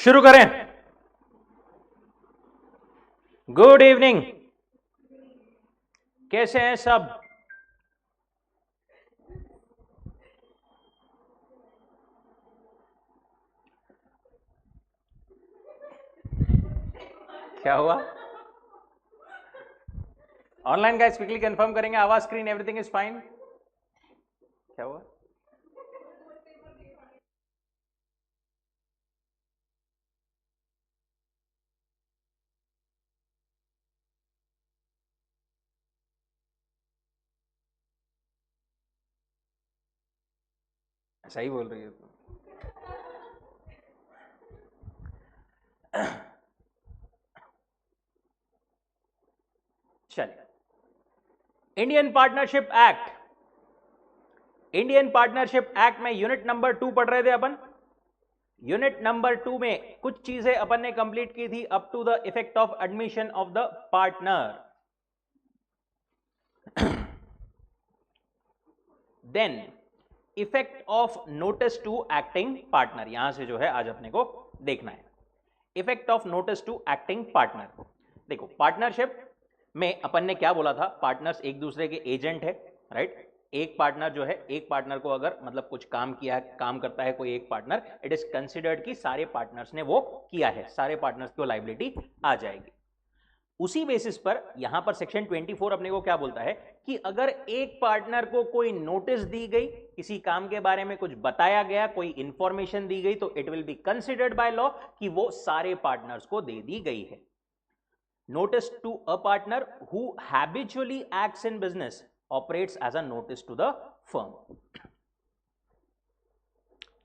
शुरू करें। Good evening, कैसे हैं सब? क्या हुआ? ऑनलाइन गाइस क्विकली कंफर्म करेंगे, आवाज स्क्रीन एवरीथिंग इज फाइन? क्या हुआ? सही बोल रही है तुम। चलिए, इंडियन पार्टनरशिप एक्ट में यूनिट नंबर 2 पढ़ रहे थे अपन। यूनिट नंबर 2 में कुछ चीजें अपन ने कंप्लीट की थी up to the effect of admission of the partner. Then effect of notice to acting partner, यहां से जो है आज अपने को देखना है effect of notice to acting partner. देखो, पार्टनरशिप में अपन ने क्या बोला था, पार्टनर्स एक दूसरे के एजेंट है, राइट। एक पार्टनर जो है, एक पार्टनर को अगर मतलब कुछ काम किया, काम करता है कोई एक पार्टनर, इट इज कंसिडर्ड कि सारे पार्टनर्स ने वो किया है, सारे पार्टनर्स को लायबिलिटी आ जाएगी। उसी बेसिस पर यहां पर सेक्शन 24 अपने को क्या बोलता है कि अगर एक पार्टनर को कोई नोटिस दी गई, किसी काम के बारे में कुछ बताया गया, कोई इंफॉर्मेशन दी गई, तो it will be considered by law कि वो सारे पार्टनर्स को दे दी गई है। Notice to a partner who habitually acts in business operates as a notice to the firm.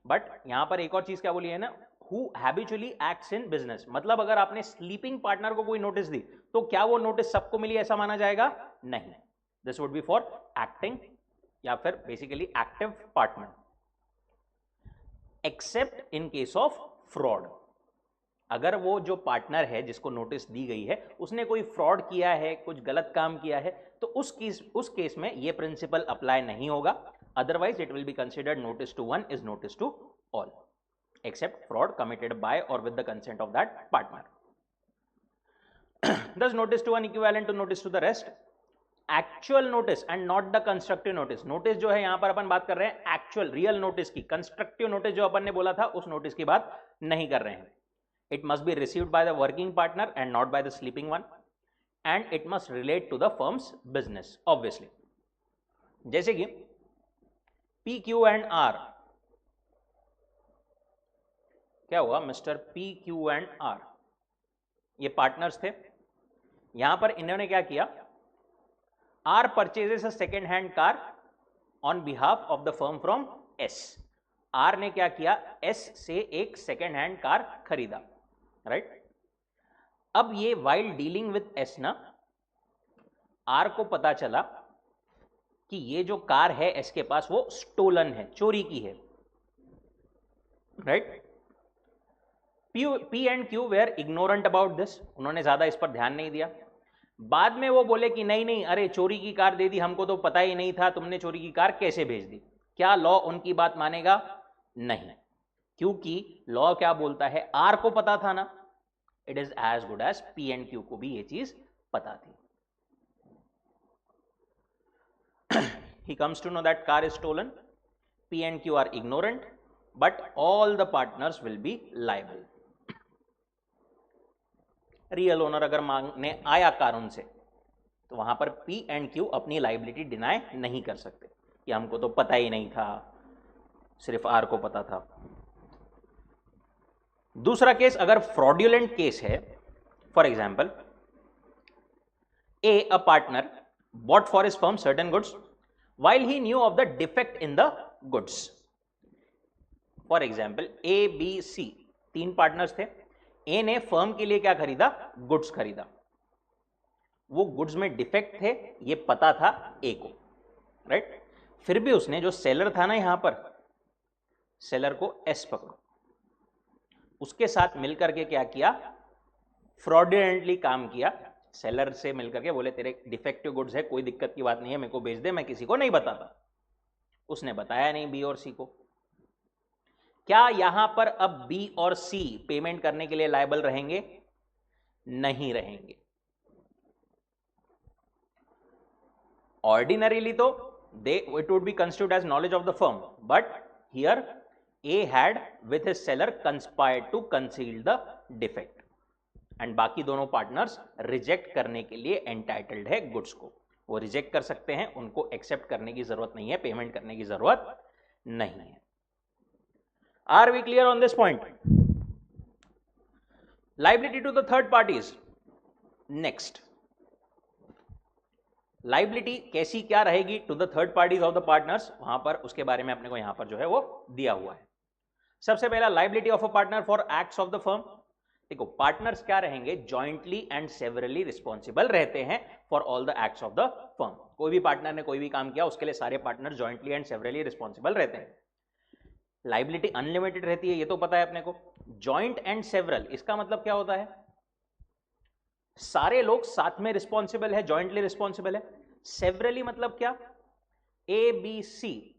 But यहां पर एक और चीज क्या बोली है ना, who habitually acts in business, मतलब अगर आपने स्लीपिंग पार्टनर को कोई नोटिस दी तो क्या वो नोटिस सबको मिली ऐसा माना जाएगा? नहीं। This would be for acting या फिर basically active partner, accept in case of fraud. अगर वो जो पार्टनर है जिसको नोटिस दी गई है उसने कोई फ्रॉड किया है, कुछ गलत काम किया है, तो उस केस में ये प्रिंसिपल अप्लाई नहीं होगा। Otherwise it will be considered notice to one is notice to all except fraud committed by or with the consent of that partner. Thus notice to one equivalent to notice to the rest. Actual notice and not the constructive notice. Notice जो है यहां पर अपन बात कर रहे हैं actual real notice की, constructive notice जो अपन ने बोला था उस नोटिस की बात नहीं कर रहे हैं। It must be received by the working partner and not by the sleeping one, and it must relate to the firm's business obviously. जैसे कि P, Q and R, क्या हुआ mister P, Q and R, ये partners थे। यहां पर इन्होंने क्या किया, R purchases a second hand car on behalf of the firm from S। R ने क्या किया, S से एक सेकेंड हैंड कार खरीदा, राइट। अब ये वाइल डीलिंग विद S ना, R को पता चला कि ये जो कार है S के पास वो स्टोलन है, चोरी की है, right. P and Q were ignorant about this, उन्होंने ज्यादा इस पर ध्यान नहीं दिया। बाद में वो बोले कि नहीं नहीं, अरे चोरी की कार दे दी, हमको तो पता ही नहीं था, तुमने चोरी की कार कैसे भेज दी। क्या लॉ उनकी बात मानेगा? नहीं, क्योंकि लॉ क्या बोलता है, आर को पता था ना, it is as good as P and Q को भी ये चीज पता थी। He comes to know that car is stolen. P and Q are ignorant, but all the partners will be liable. Real owner अगर मांगने आया कार उनसे तो वहां पर P एंड Q अपनी लाइबिलिटी डिनाई नहीं कर सकते कि हमको तो पता ही नहीं था, सिर्फ R को पता था। दूसरा केस, अगर फ्रॉड्यूलेंट केस है, for example A partner bought for his firm certain goods while he knew of the defect in the goods. For example, A, B, C तीन पार्टनर्स थे। ए ने फर्म के लिए क्या खरीदा, गुड्स खरीदा, वो गुड्स में डिफेक्ट थे ये पता था ए को, राइट। फिर भी उसने, जो सेलर था ना यहां पर, सेलर को एस पकड़ो, उसके साथ मिलकर के क्या किया, फ्रॉडुलेंटली काम किया। सेलर से मिलकर के बोले तेरे डिफेक्टिव गुड्स है, कोई दिक्कत की बात नहीं है, मेरे को बेच दे, मैं किसी को नहीं बताता। उसने बताया नहीं बी और सी को। क्या यहां पर अब बी और सी पेमेंट करने के लिए लायबल रहेंगे? नहीं रहेंगे। ऑर्डिनरीली तो it would be constituted as knowledge of the firm, but here A had with his seller conspired to conceal the defect and बाकी दोनों पार्टनर्स रिजेक्ट करने के लिए एंटाइटल्ड है गुड्स को। वो रिजेक्ट कर सकते हैं, उनको एक्सेप्ट करने की जरूरत नहीं है, पेमेंट करने की जरूरत नहीं है। Are we clear on this point? Liability to the third parties. Next, liability कैसी क्या रहेगी to the third parties of the partners, वहां पर उसके बारे में अपने को यहां पर जो है वो दिया हुआ है। सबसे पहला, liability of a partner for acts of the firm. देखो, पार्टनर्स क्या रहेंगे? जॉइंटली एंड सेवरली रिस्पॉन्सिबल रहते हैं for all the acts of the firm. कोई भी पार्टनर ने कोई भी काम किया, उसके लिए सारे partner jointly and severally responsible रहते हैं। लाइबिलिटी अनलिमिटेड रहती है, ये तो पता है अपने को। जॉइंट एंड सेवरल, इसका मतलब क्या होता है? सारे लोग साथ में रिस्पॉन्सिबल है, जॉइंटली रिस्पॉन्सिबल है। सेवरली मतलब क्या? ए बी सी,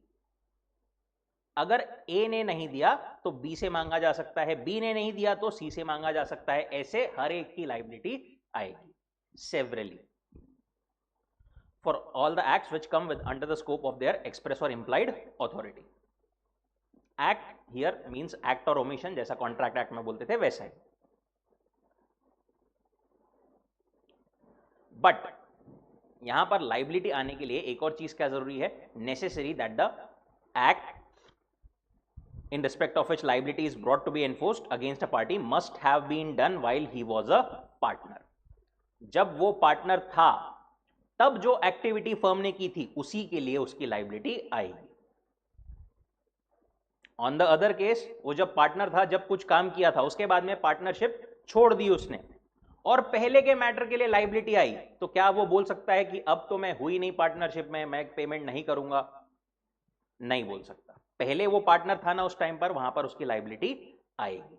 अगर ए ने नहीं दिया तो बी से मांगा जा सकता है, बी ने नहीं दिया तो सी से मांगा जा सकता है, ऐसे हर एक की लाइबिलिटी आएगी severally for all the acts which come with under the scope of their express और implied authority. Act here means act और ओमिशन, जैसा कॉन्ट्रैक्ट एक्ट में बोलते थे वैसा है। बट यहां पर लाइबिलिटी आने के लिए एक और चीज क्या जरूरी है? Necessary that the act in respect of which liability is brought to be enforced against a party must have been done while he was a partner। जब वो पार्टनर था तब जो एक्टिविटी फर्म ने की थी उसी के लिए उसकी लाइबिलिटी आएगी। ऑन द अदर केस, वो जब पार्टनर था, जब कुछ काम किया था, उसके बाद में पार्टनरशिप छोड़ दी उसने और पहले के मैटर के लिए लाइबिलिटी आई, तो क्या वो बोल सकता है कि अब तो मैं हुई नहीं पार्टनरशिप में, मैं पेमेंट नहीं करूंगा? नहीं बोल सकता। पहले वो पार्टनर था ना उस टाइम पर, वहां पर उसकी लाइबिलिटी आएगी।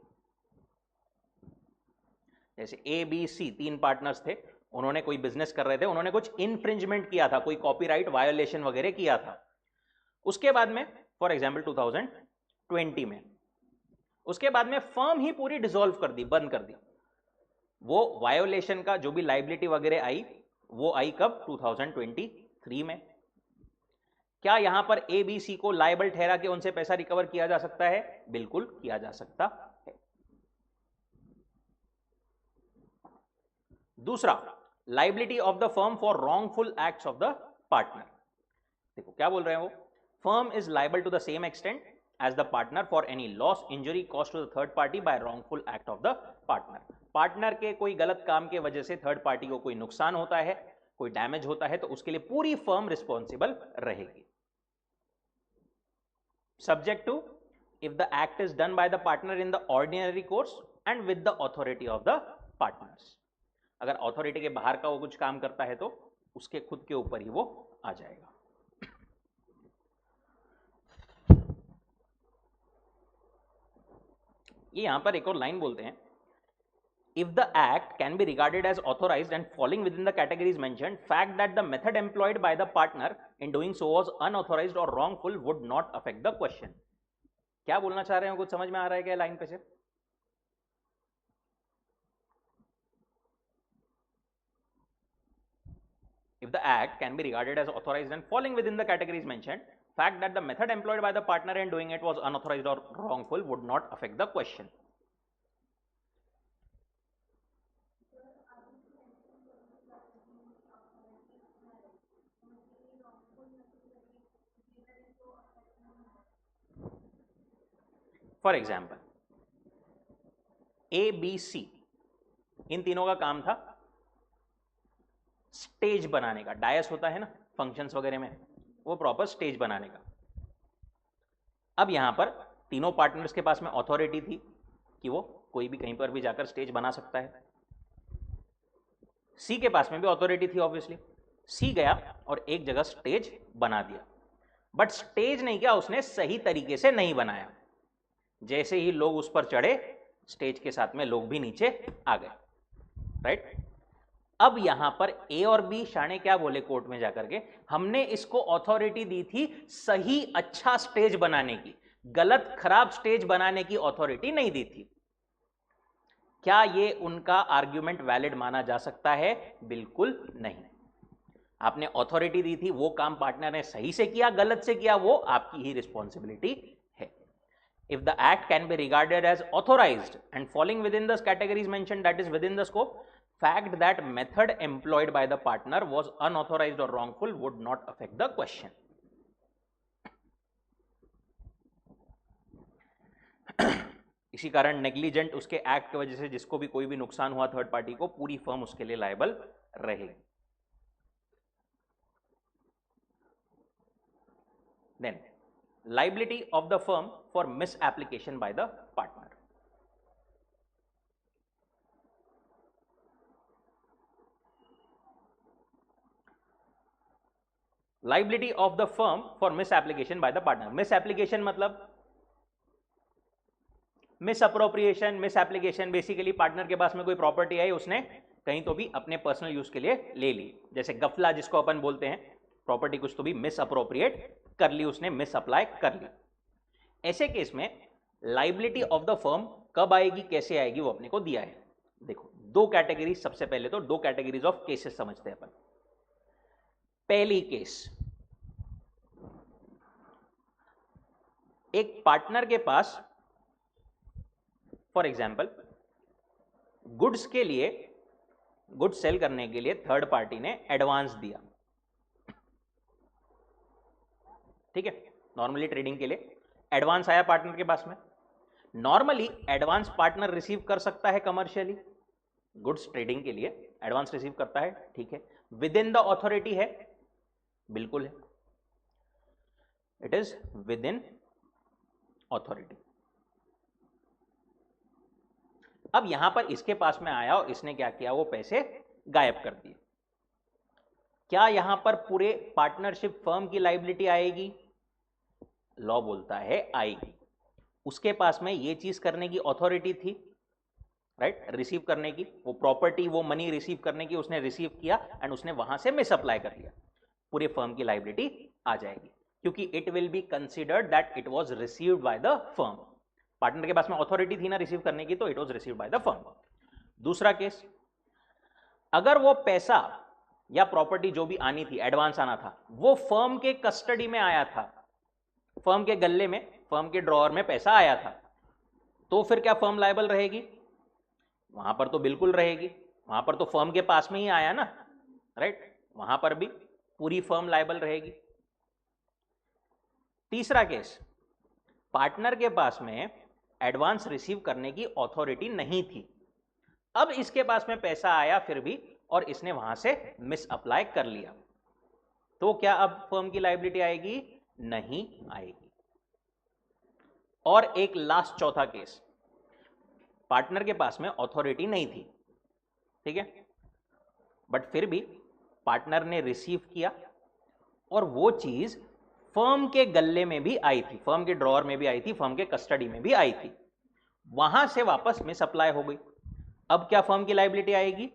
जैसे ए बी सी तीन पार्टनर्स थे, उन्होंने कोई बिजनेस कर रहे थे, उन्होंने कुछ इन्फ्रिंजमेंट किया था, कोई कॉपीराइट वायोलेशन वगैरह किया था। उसके बाद में फॉर एग्जांपल 2020 में, उसके बाद में फर्म ही पूरी डिसॉल्व कर दी, बंद कर दी। वो वायोलेशन का जो भी लाइबिलिटी वगैरह आई, वो आई कब? 2023 में। क्या यहां पर ए बी सी को लायबल ठहरा के उनसे पैसा रिकवर किया जा सकता है? बिल्कुल किया जा सकता है। दूसरा, liability of the firm for wrongful acts of the partner. देखो क्या बोल रहे हैं वो, firm is liable to the same extent as the partner for any loss, injury, cost to the third party by wrongful act of the partner. Partner के कोई गलत काम के वजह से थर्ड पार्टी को कोई नुकसान होता है, कोई डैमेज होता है, तो उसके लिए पूरी फर्म रिस्पॉन्सिबल रहेगी। Subject to if the act is done by the partner in the ordinary course and with the authority of the partners। अगर अथॉरिटी के बाहर का वो कुछ काम करता है तो उसके खुद के ऊपर ही वो आ जाएगा। ये यहां पर एक और लाइन बोलते हैं, if the act can be regarded as authorized and falling within the categories mentioned, fact that the method employed by the partner in doing so was unauthorized or wrongful would not affect the question। क्या बोलना चाह रहे हो? कुछ समझ में आ रहा है क्या लाइन पे से? If the act can be regarded as authorized and falling within the categories mentioned, fact that the method employed by the partner in doing it was unauthorized or wrongful would not affect the question। For example, A B C इन तीनों का काम था stage बनाने का। DISE होता है ना फंक्शंस वगैरह में, वो प्रॉपर स्टेज बनाने का। अब यहां पर तीनों पार्टनर्स के पास में अथॉरिटी थी कि वो कोई भी कहीं पर भी जाकर स्टेज बना सकता है। सी के पास में भी अथॉरिटी थी ऑब्वियसली। सी गया और एक जगह स्टेज बना दिया, बट स्टेज नहीं किया उसने, सही तरीके से नहीं बनाया। जैसे ही लोग उस पर चढ़े, स्टेज के साथ में लोग भी नीचे आ गए, राइट। अब यहां पर ए और बी शाने क्या बोले कोर्ट में जाकर के, हमने इसको अथॉरिटी दी थी सही अच्छा स्टेज बनाने की, गलत खराब स्टेज बनाने की अथॉरिटी नहीं दी थी। क्या ये उनका आर्ग्यूमेंट वैलिड माना जा सकता है? बिल्कुल नहीं। आपने अथॉरिटी दी थी, वो काम पार्टनर ने सही से किया गलत से किया वो आपकी ही रिस्पॉन्सिबिलिटी है। If the act can be regarded as authorized and falling within the categories mentioned, that is within the scope, fact that method employed by the partner was unauthorized or wrongful would not affect the question. इसी कारण negligent उसके act की वजह से जिसको भी कोई भी नुकसान हुआ थर्ड पार्टी को, पूरी फर्म उसके लिए लायबल रहेगी। Then liability of the firm for misapplication by the partner. Liability of the firm for misapplication by the partner. Misapplication मतलब मिसअप्रोप्रिएशन, मिसएप्लीकेशन, बेसिकली पार्टनर के पास में कोई प्रॉपर्टी आई, उसने कहीं तो भी अपने पर्सनल यूज के लिए ले ली, जैसे गफला जिसको अपन बोलते हैं, प्रॉपर्टी कुछ तो भी मिसअप्रोप्रिएट कर ली उसने, मिस अप्लाई कर ली। ऐसे केस में लाइबिलिटी ऑफ द फर्म कब आएगी, कैसे आएगी, वो अपने को दिया है। देखो दो कैटेगरी, सबसे पहले तो दो कैटेगरीज ऑफ केसेस समझते हैं अपन। पहली केस, एक पार्टनर के पास फॉर एग्जाम्पल गुड्स के लिए, गुड्स सेल करने के लिए थर्ड पार्टी ने एडवांस दिया, ठीक है, नॉर्मली ट्रेडिंग के लिए एडवांस आया पार्टनर के पास में। नॉर्मली एडवांस पार्टनर रिसीव कर सकता है कमर्शियली, गुड्स ट्रेडिंग के लिए एडवांस रिसीव करता है, ठीक है, विद इन द ऑथोरिटी है, बिल्कुल है, it is with in authority. अब यहां पर इसके पास में आया और इसने क्या किया, वो पैसे गायब कर दिए। क्या यहां पर पूरे पार्टनरशिप फर्म की लायबिलिटी आएगी? लॉ बोलता है आएगी। उसके पास में ये चीज करने की अथॉरिटी थी, राइट, रिसीव करने की, वो प्रॉपर्टी, वो मनी रिसीव करने की, उसने रिसीव किया एंड उसने वहां से मिसअप्लाई कर लिया, पूरे फर्म की लायबिलिटी आ जाएगी, क्योंकि it will be considered that it was received by the firm. Partner के पास में अथॉरिटी थी ना रिसीव करने की, तो it was received by the firm. दूसरा केस, अगर वो पैसा या प्रॉपर्टी जो भी आनी थी, एडवांस आना था, वो फर्म के कस्टडी में आया था, फर्म के गल्ले में, फर्म के ड्रॉअर में पैसा आया था, तो फिर क्या फर्म लायबल रहेगी? वहां पर तो बिल्कुल रहेगी, वहां पर तो फर्म के पास में ही आया ना, राइट, वहां पर भी पूरी फर्म लायबल रहेगी। तीसरा केस, पार्टनर के पास में एडवांस रिसीव करने की अथॉरिटी नहीं थी, अब इसके पास में पैसा आया फिर भी और इसने वहां से मिस अप्लाई कर लिया, तो क्या अब फर्म की लायबिलिटी आएगी? नहीं आएगी। और एक लास्ट चौथा केस, पार्टनर के पास में अथॉरिटी नहीं थी, ठीक है, बट फिर भी पार्टनर ने रिसीव किया और वो चीज फर्म के गल्ले में भी आई थी, फर्म के ड्रॉअर में भी आई थी, फर्म के कस्टडी में भी आई थी, वहां से वापस मिस अप्लाई हो गई, अब क्या फर्म की लायबिलिटी आएगी?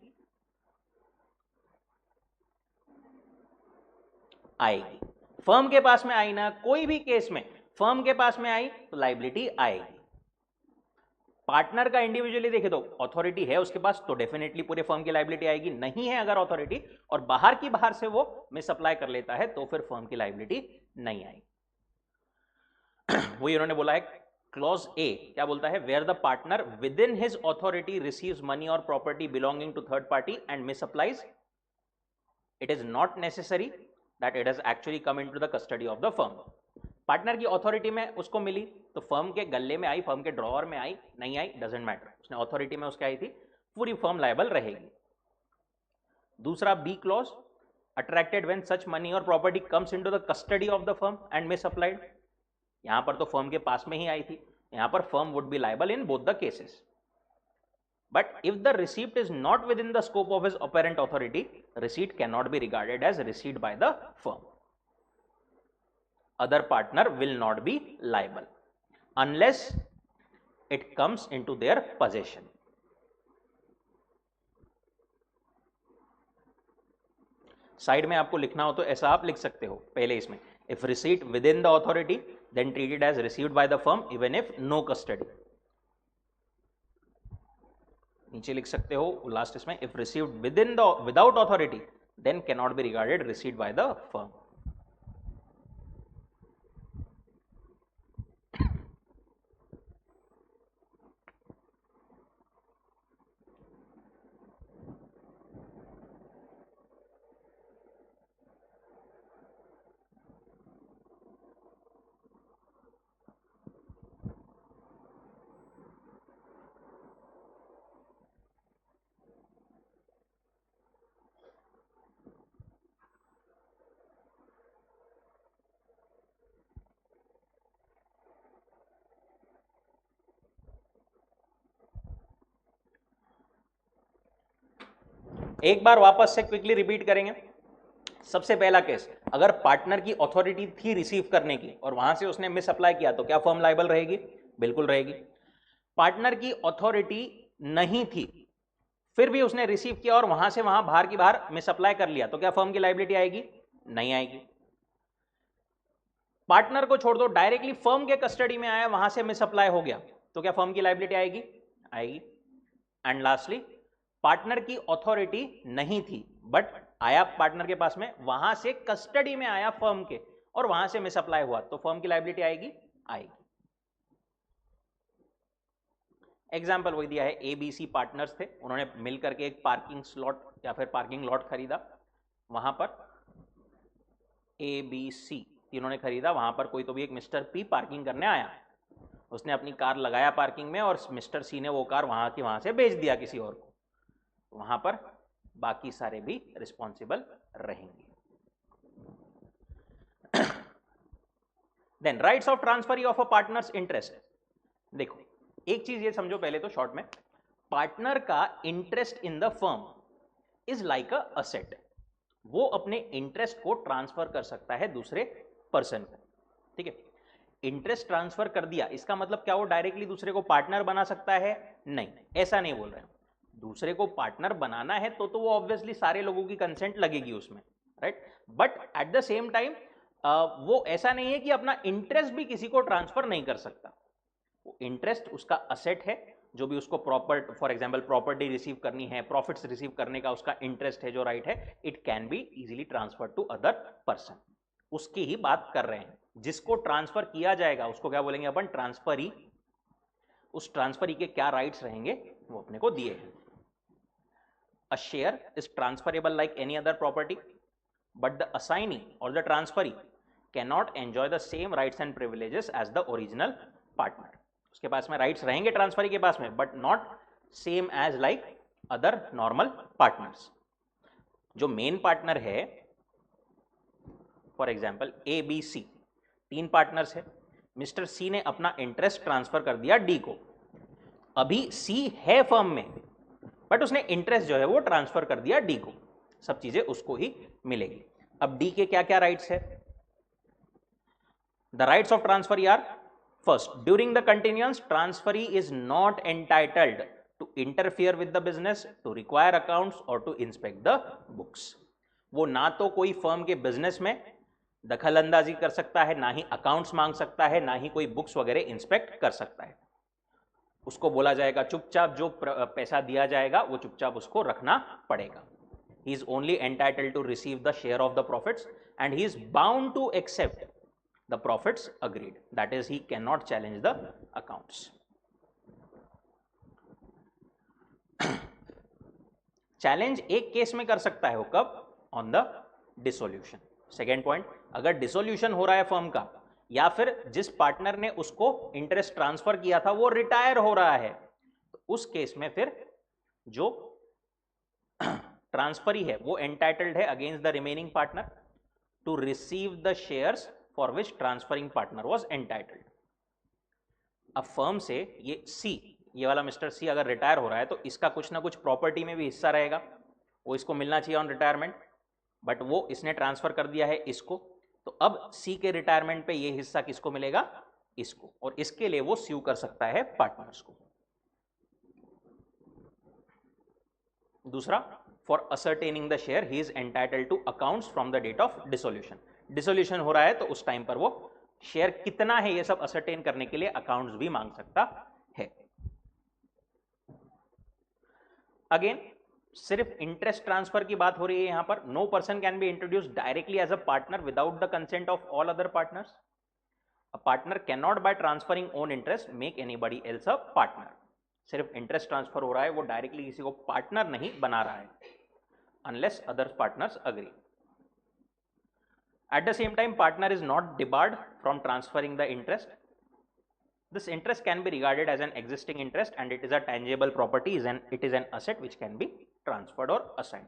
आएगी। फर्म के पास में आई ना, कोई भी केस में फर्म के पास में आई तो लायबिलिटी आएगी। पार्टनर का इंडिविजुअली देखे तो अथॉरिटी है उसके पास, तो डेफिनेटली पूरे फर्म की लायबिलिटी आएगी। नहीं है अगर अथॉरिटी और बाहर से वो मिस अप्लाई कर लेता है, तो फिर फर्म की लायबिलिटी नहीं आएगी। वही उन्होंने बोला है क्लॉज ए, क्या बोलता है, where the partner within his authority receives money और property belonging to third party and misapplies, it is not necessary that it has actually come into the custody of the firm. Partner की authority में उसको मिली तो firm के गल्ले में आई, firm के drawer में आई, नहीं आई, डजेंट मैटर, उसने अथॉरिटी में उसके आई थी, पूरी फर्म लायबल रहेगी। दूसरा B clause, attracted when such money और property comes into the custody of the firm and misapplied, यहां पर तो फर्म के पास में ही आई थी, यहां पर firm would be liable in both the cases. But if the receipt is not within the scope of his apparent authority, receipt cannot be regarded as receipt by the firm. Other partner will not be liable unless it comes into their possession. Side में आपको लिखना हो तो ऐसा आप लिख सकते हो पहले इसमें, if receipt within the authority then treated as received by the firm even if no custody. नीचे लिख सकते हो लास्ट इसमें, if received without authority then cannot be regarded received by the firm. एक बार वापस से क्विकली रिपीट करेंगे. सबसे पहला केस, अगर पार्टनर की अथॉरिटी थी रिसीव करने की और वहां से उसने मिस अप्लाई किया तो क्या फर्म लायबल रहेगी? बिल्कुल रहेगी. पार्टनर की अथॉरिटी नहीं थी फिर भी उसने रिसीव किया और वहां से वहां बाहर की बाहर मिस अप्लाई कर लिया तो क्या फर्म की लायबिलिटी आएगी? नहीं आएगी. पार्टनर को छोड़ दो, डायरेक्टली फर्म के कस्टडी में आया, वहां से मिस अप्लाई हो गया तो क्या फर्म की लायबिलिटी आएगी? आएगी. एंड लास्टली, पार्टनर की अथॉरिटी नहीं थी बट आया पार्टनर के पास में, वहां से कस्टडी में आया फर्म के और वहां से मिस अप्लाई हुआ तो फर्म की लायबिलिटी आएगी? आएगी. एग्जाम्पल वही दिया है, ABC पार्टनर्स थे, उन्होंने मिलकर के एक पार्किंग स्लॉट या फिर पार्किंग लॉट खरीदा, वहां पर ABC तीनों ने खरीदा, वहां पर कोई तो भी एक मिस्टर P पार्किंग करने आया, उसने अपनी कार लगाया पार्किंग में और मिस्टर C ने वो कार वहां की वहां से बेच दिया किसी और को, वहां पर बाकी सारे भी रिस्पॉन्सिबल रहेंगे. Then rights of transfer of a partner's interest. देखो एक चीज ये समझो पहले तो शॉर्ट में, पार्टनर का interest in the firm is like a asset. वो अपने इंटरेस्ट को ट्रांसफर कर सकता है दूसरे पर्सन को. ठीक है, इंटरेस्ट ट्रांसफर कर दिया, इसका मतलब क्या वो डायरेक्टली दूसरे को पार्टनर बना सकता है? नहीं, ऐसा नहीं बोल रहे हैं. दूसरे को पार्टनर बनाना है तो वो ऑब्वियसली सारे लोगों की कंसेंट लगेगी उसमें, right. But at the same time वो ऐसा नहीं है कि अपना इंटरेस्ट भी किसी को ट्रांसफर नहीं कर सकता. वो इंटरेस्ट उसका असेट है, जो भी उसको proper, for example property receive करनी है, प्रॉफिट्स रिसीव करने का उसका इंटरेस्ट है, जो राइट है, it can be easily transfer to other person. उसकी ही बात कर रहे हैं. जिसको ट्रांसफर किया जाएगा उसको क्या बोलेंगे अपन? ट्रांसफरी. उस ट्रांसफरी के क्या राइट्स रहेंगे वो अपने को दिए हैं. A share is transferable like any other property, but the assignee or the transferee cannot enjoy the same rights and privileges as the original partner. उसके पास में राइट्स रहेंगे ट्रांसफरी के पास में, but not same as like other normal partners. जो main partner है, for example ABC, 3 partners है, मिस्टर C ने अपना इंटरेस्ट ट्रांसफर कर दिया D को. अभी C है फर्म में बट उसने इंटरेस्ट जो है वो ट्रांसफर कर दिया D को, सब चीजें उसको ही मिलेगी. अब D के क्या क्या राइट्स है? The rights of transfer are, first, during the continuance transferee is not entitled to interfere with the business, to require accounts और टू इंस्पेक्ट द बुक्स. वो ना तो कोई फर्म के बिजनेस में दखल अंदाजी कर सकता है, ना ही अकाउंट्स मांग सकता है, ना ही कोई बुक्स वगैरह इंस्पेक्ट कर सकता है. उसको बोला जाएगा चुपचाप जो पैसा दिया जाएगा वो चुपचाप उसको रखना पड़ेगा. He is only entitled to receive the share of the profits and he is bound to accept the profits agreed. That is he can not challenge the accounts. Challenge एक केस में कर सकता है, वो कब? On the dissolution. Second point, अगर dissolution हो रहा है फर्म का, या फिर जिस पार्टनर ने उसको इंटरेस्ट ट्रांसफर किया था वो रिटायर हो रहा है, तो उस केस में फिर जो ट्रांसफरी है वो एंटाइटल्ड है against the remaining partner to receive the shares for which transferring partner was entitled. अब फर्म से ये C, ये वाला मिस्टर C अगर रिटायर हो रहा है तो इसका कुछ ना कुछ प्रॉपर्टी में भी हिस्सा रहेगा, वो इसको मिलना चाहिए ऑन रिटायरमेंट, बट वो इसने ट्रांसफर कर दिया है इसको. तो अब C के रिटायरमेंट पे ये हिस्सा किसको मिलेगा? इसको. और इसके लिए वो स्यू कर सकता है पार्टनर्स को. दूसरा, for ascertaining the share he is entitled to accounts from the date of dissolution. Dissolution हो रहा है तो उस टाइम पर वो शेयर कितना है ये सब असरटेन करने के लिए अकाउंट्स भी मांग सकता है। अगेन सिर्फ इंटरेस्ट ट्रांसफर की बात हो रही है यहां पर। No person can be introduce directly as a partner without the consent of all other partners. A partner can not by transferring own interest make anybody else a partner. सिर्फ interest transfer हो रहा है, वो directly किसी को partner नहीं बना रहा है, unless other partners agree. At the same time, partner is not debarred from transferring the interest. This interest can be regarded as an existing interest and it is a tangible property, it is an asset which can be transferred or assigned.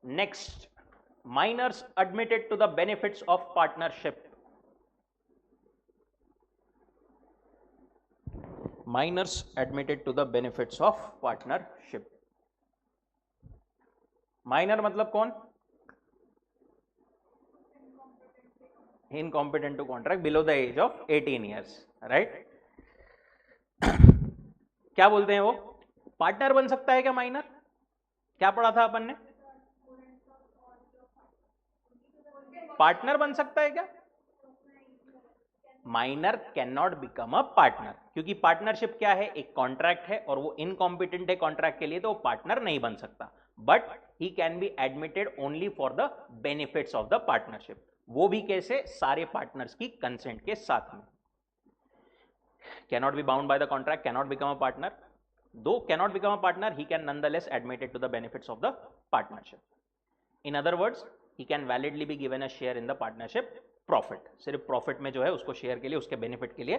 Next, minors admitted to the benefits of partnership. Minors admitted to the benefits of partnership. Minor मतलब कौन? Incompetent to contract below the age of 18 years, right? क्या बोलते हैं वो? Partner बन सकता है क्या माइनर? क्या पढ़ा था अपन ने? पार्टनर बन सकता है क्या? Minor can not become a partner, क्योंकि पार्टनरशिप क्या है? एक कॉन्ट्रैक्ट है और वो इनकॉम्पिटेंट है कॉन्ट्रैक्ट के लिए, तो वो पार्टनर नहीं बन सकता। But he can be admitted only for the benefits of the partnership. वो भी कैसे? सारे पार्टनर्स की कंसेंट के साथ में। Cannot be bound by the contract, cannot become a partner. Though cannot become a partner, he can nonetheless admitted to the benefits of the partnership. In other words, he can validly be given a share in the partnership profit. सिर्फ profit में जो है उसको share के लिए, उसके benefit के लिए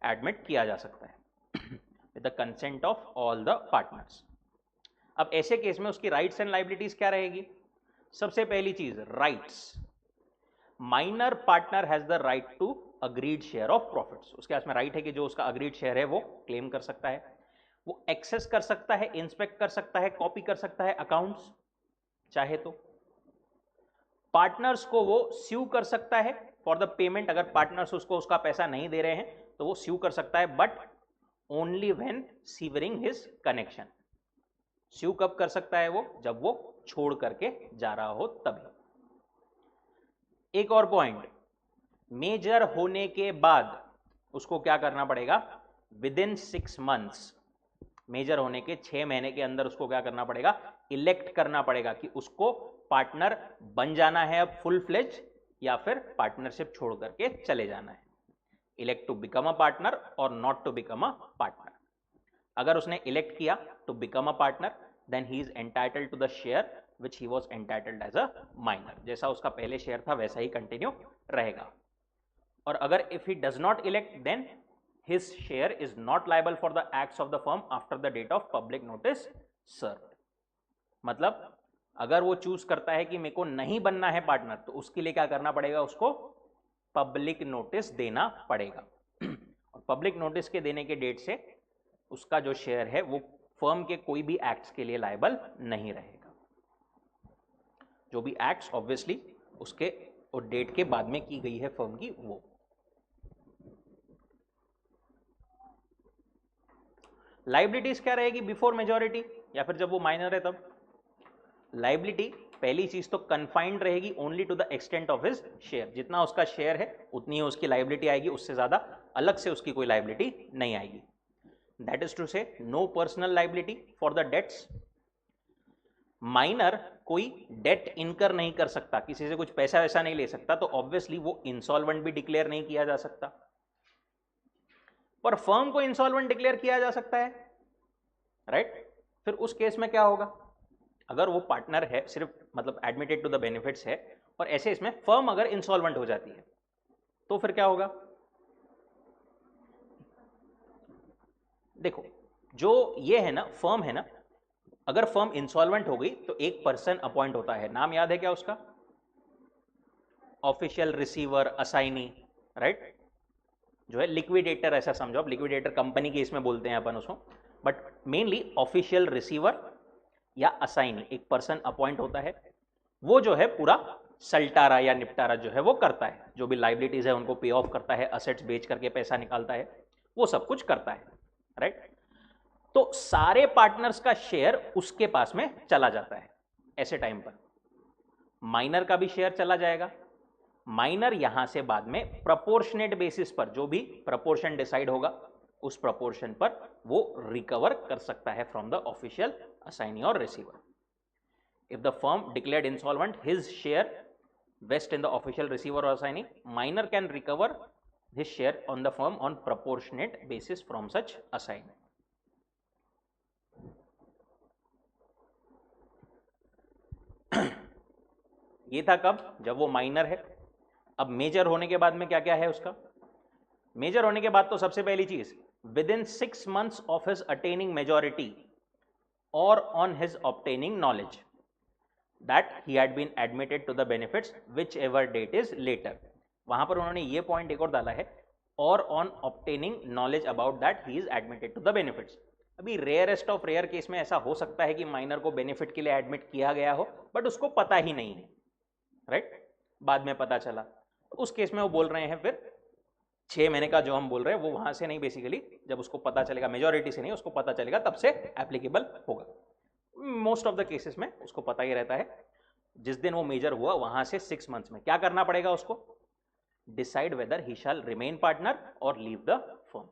एडमिट किया जा सकता है with the consent of all the partners. अब ऐसे केस में उसकी राइट्स एंड लायबिलिटीज क्या रहेगी? सबसे पहली चीज, rights. Minor partner has the right to agreed share of profits. उसके पास में राइट है कि जो उसका अग्रीड शेयर है वो क्लेम कर सकता है, वो एक्सेस कर सकता है, इंस्पेक्ट कर सकता है, कॉपी कर सकता है अकाउंट्स चाहे तो। पार्टनर्स को वो स्यू कर सकता है फॉर द पेमेंट। अगर पार्टनर्स उसको उसका पैसा नहीं दे रहे हैं तो वो स्यू कर सकता है, but only when severing his connection. Sue कब कर सकता है वो? जब वो छोड़ करके जा रहा हो तभी। एक और पॉइंट, मेजर होने के बाद उसको क्या करना पड़ेगा? विद इन 6 मंथ्स, मेजर होने के 6 महीने के अंदर उसको क्या करना पड़ेगा? इलेक्ट करना पड़ेगा कि उसको पार्टनर बन जाना है अब फुल फ्लेज, या फिर पार्टनरशिप छोड़ करके चले जाना है। Elect to become a partner और not to become a partner. अगर उसने इलेक्ट किया to become a partner, then he is entitled to the share which he was entitled as a minor. जैसा उसका पहले शेयर था वैसा ही कंटिन्यू रहेगा। और अगर if he does not elect, then his share is not liable for the acts of the firm after the date of public notice served। मतलब अगर वो चूज करता है कि मेरे को नहीं बनना है पार्टनर, तो उसके लिए क्या करना पड़ेगा? उसको पब्लिक नोटिस देना पड़ेगा और पब्लिक नोटिस के देने के डेट से उसका जो शेयर है वो फर्म के कोई भी एक्ट्स के लिए लायबल नहीं रहेगा। जो भी एक्ट्स ऑब्वियसली उसके और डेट के बाद में की गई है फर्म की, वो। लाइबिलिटीज क्या रहेगी बिफोर मेजॉरिटी, या फिर जब वो माइनर है तब? लाइबिलिटी पहली चीज तो कन्फाइंड रहेगी only to the extent of his share. जितना उसका शेयर है उतनी ही उसकी लाइबिलिटी आएगी, उससे ज्यादा अलग से उसकी कोई लाइबिलिटी नहीं आएगी। That is to say no personal liability for the debts. Minor कोई डेट इनकर नहीं कर सकता, किसी से कुछ पैसा वैसा नहीं ले सकता, तो ऑब्वियसली वो इंसॉल्वेंट भी डिक्लेयर नहीं किया जा सकता। पर फर्म को इंसॉल्वेंट डिक्लेयर किया जा सकता है, राइट? फिर उस केस में क्या होगा? अगर वो पार्टनर है, सिर्फ मतलब एडमिटेड टू द बेनिफिट्स है, और ऐसे इसमें फर्म अगर इंसॉल्वेंट हो जाती है तो फिर क्या होगा? देखो, जो ये है ना, फर्म है ना, अगर फर्म इंसॉल्वेंट हो गई तो एक पर्सन अपॉइंट होता है। नाम याद है क्या उसका? Official receiver, assignee, right? जो है लिक्विडेटर, ऐसा समझो आप। लिक्विडेटर कंपनी के इसमें बोलते हैं अपन उसको, बट मेनली ऑफिशियल रिसीवर या असाइनी एक पर्सन अपॉइंट होता है। वो जो है पूरा सल्टारा या निपटारा जो है वो करता है। जो भी लाइबिलिटीज है उनको पे ऑफ करता है, असेट्स बेच करके पैसा निकालता है, वो सब कुछ करता है, राइट? तो सारे पार्टनर्स का शेयर उसके पास में चला जाता है ऐसे टाइम पर। माइनर का भी शेयर चला जाएगा। माइनर यहां से बाद में प्रोपोर्शनेट बेसिस पर जो भी प्रपोर्शन डिसाइड होगा उस प्रपोर्शन पर वो रिकवर कर सकता है फ्रॉम द ऑफिशियल असाइनी और receiver. If the firm declared insolvent, his share vest in the official receiver और assignee, minor can recover his share on the firm on proportionate basis from such assignee. ये था कब, जब वो minor है। अब major होने के बाद में क्या क्या है उसका। मेजर होने के बाद तो सबसे पहली चीज, within 6 months of his attaining majority और on his obtaining knowledge that he had been admitted to the benefits whichever date is later. वहां पर उन्होंने ये पॉइंट एक और डाला है, और on obtaining knowledge about that he is admitted to the benefits. अभी रेयरेस्ट ऑफ रेयर केस में ऐसा हो सकता है कि माइनर को बेनिफिट के लिए एडमिट किया गया हो बट उसको पता ही नहीं है, राइट, बाद में पता चला। उस केस में वो बोल रहे हैं फिर 6 महीने का जो हम बोल रहे हैं वो वहां से नहीं, बेसिकली जब उसको पता चलेगा, मेजॉरिटी से नहीं, उसको पता चलेगा तब से एप्लीकेबल होगा। मोस्ट ऑफ द केसेस में उसको पता ही रहता है। जिस दिन वो मेजर हुआ वहां से 6 months में क्या करना पड़ेगा उसको, decide whether he shall remain partner और लीव द फर्म।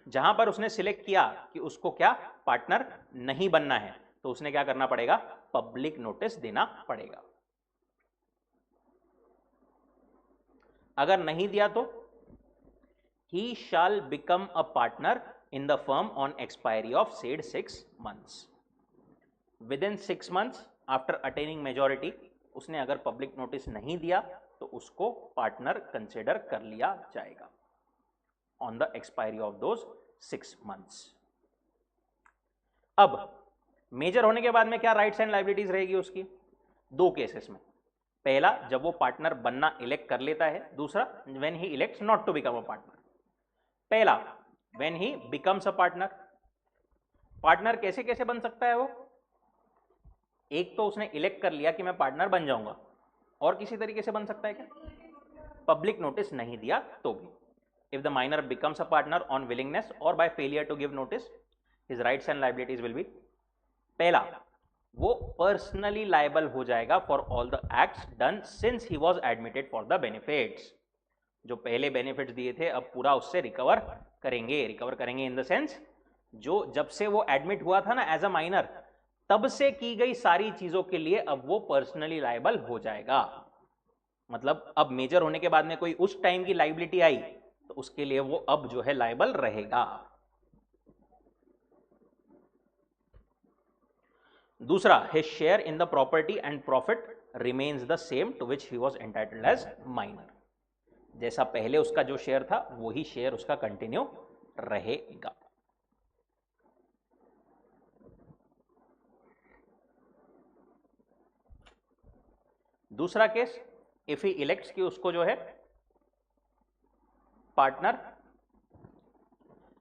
जहां पर उसने सिलेक्ट किया कि उसको क्या पार्टनर नहीं बनना है, तो उसने क्या करना पड़ेगा, पब्लिक नोटिस देना पड़ेगा। अगर नहीं दिया तो he shall become a partner in the firm on expiry of said 6 months। Within 6 months after attaining majority उसने अगर पब्लिक नोटिस नहीं दिया तो उसको पार्टनर कंसिडर कर लिया जाएगा on the expiry of those 6 months। अब मेजर होने के बाद में क्या राइट्स एंड लायबिलिटीज रहेगी उसकी, 2 केसेस में। पहला, जब वो पार्टनर बनना इलेक्ट कर लेता है। दूसरा, when he elects not to become a partner. पहला, when he becomes a partner. Partner कैसे कैसे बन सकता है वो, एक तो उसने इलेक्ट कर लिया कि मैं पार्टनर बन जाऊंगा, और किसी तरीके से बन सकता है क्या, पब्लिक नोटिस नहीं दिया तो भी। If the minor becomes a partner on willingness और by failure to give notice, his rights and liabilities will be, पहला, वो पर्सनली लायबल हो जाएगा for all the acts done since he was admitted for the benefits. जो पहले benefits दिए थे अब पूरा उससे रिकवर करेंगे। रिकवर करेंगे इन द सेंस, जो जब से वो एडमिट हुआ था ना एज अ माइनर, तब से की गई सारी चीजों के लिए अब वो पर्सनली लायबल हो जाएगा। मतलब अब मेजर होने के बाद में कोई उस टाइम की लायबिलिटी आई तो उसके लिए वो अब जो है लायबल रहेगा। दूसरा, his share in the property and profit remains the same to which he was entitled as minor. जैसा पहले उसका जो शेयर था वही शेयर उसका कंटिन्यू रहेगा। दूसरा केस, इफ ही इलेक्ट्स कि उसको जो है पार्टनर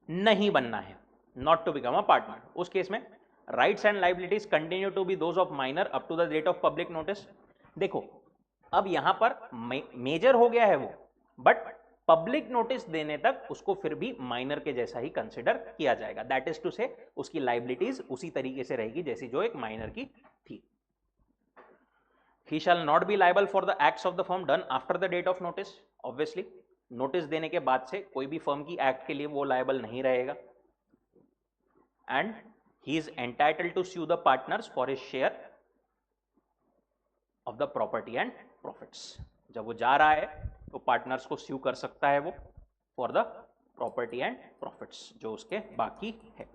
नहीं बनना है, not to become a partner, उस केस में rights and liabilities continue to be those of minor up to the date of public notice. देखो अब यहां पर मेजर हो गया है वो, बट पब्लिक नोटिस देने तक उसको फिर भी माइनर के जैसा ही कंसिडर किया जाएगा। दैट इज टू से उसकी लायबिलिटीज उसी तरीके से रहेगी जैसी जो एक माइनर की थी। He shall not be liable for the acts of the firm done after the date of notice। Obviously, notice देने के बाद से कोई भी फर्म की एक्ट के लिए वो लायबल नहीं रहेगा। And he is entitled to sue the partners for his share of the property and profits। जब वो जा रहा है तो पार्टनर्स को स्यू कर सकता है वो for the property and profits जो उसके बाकी है।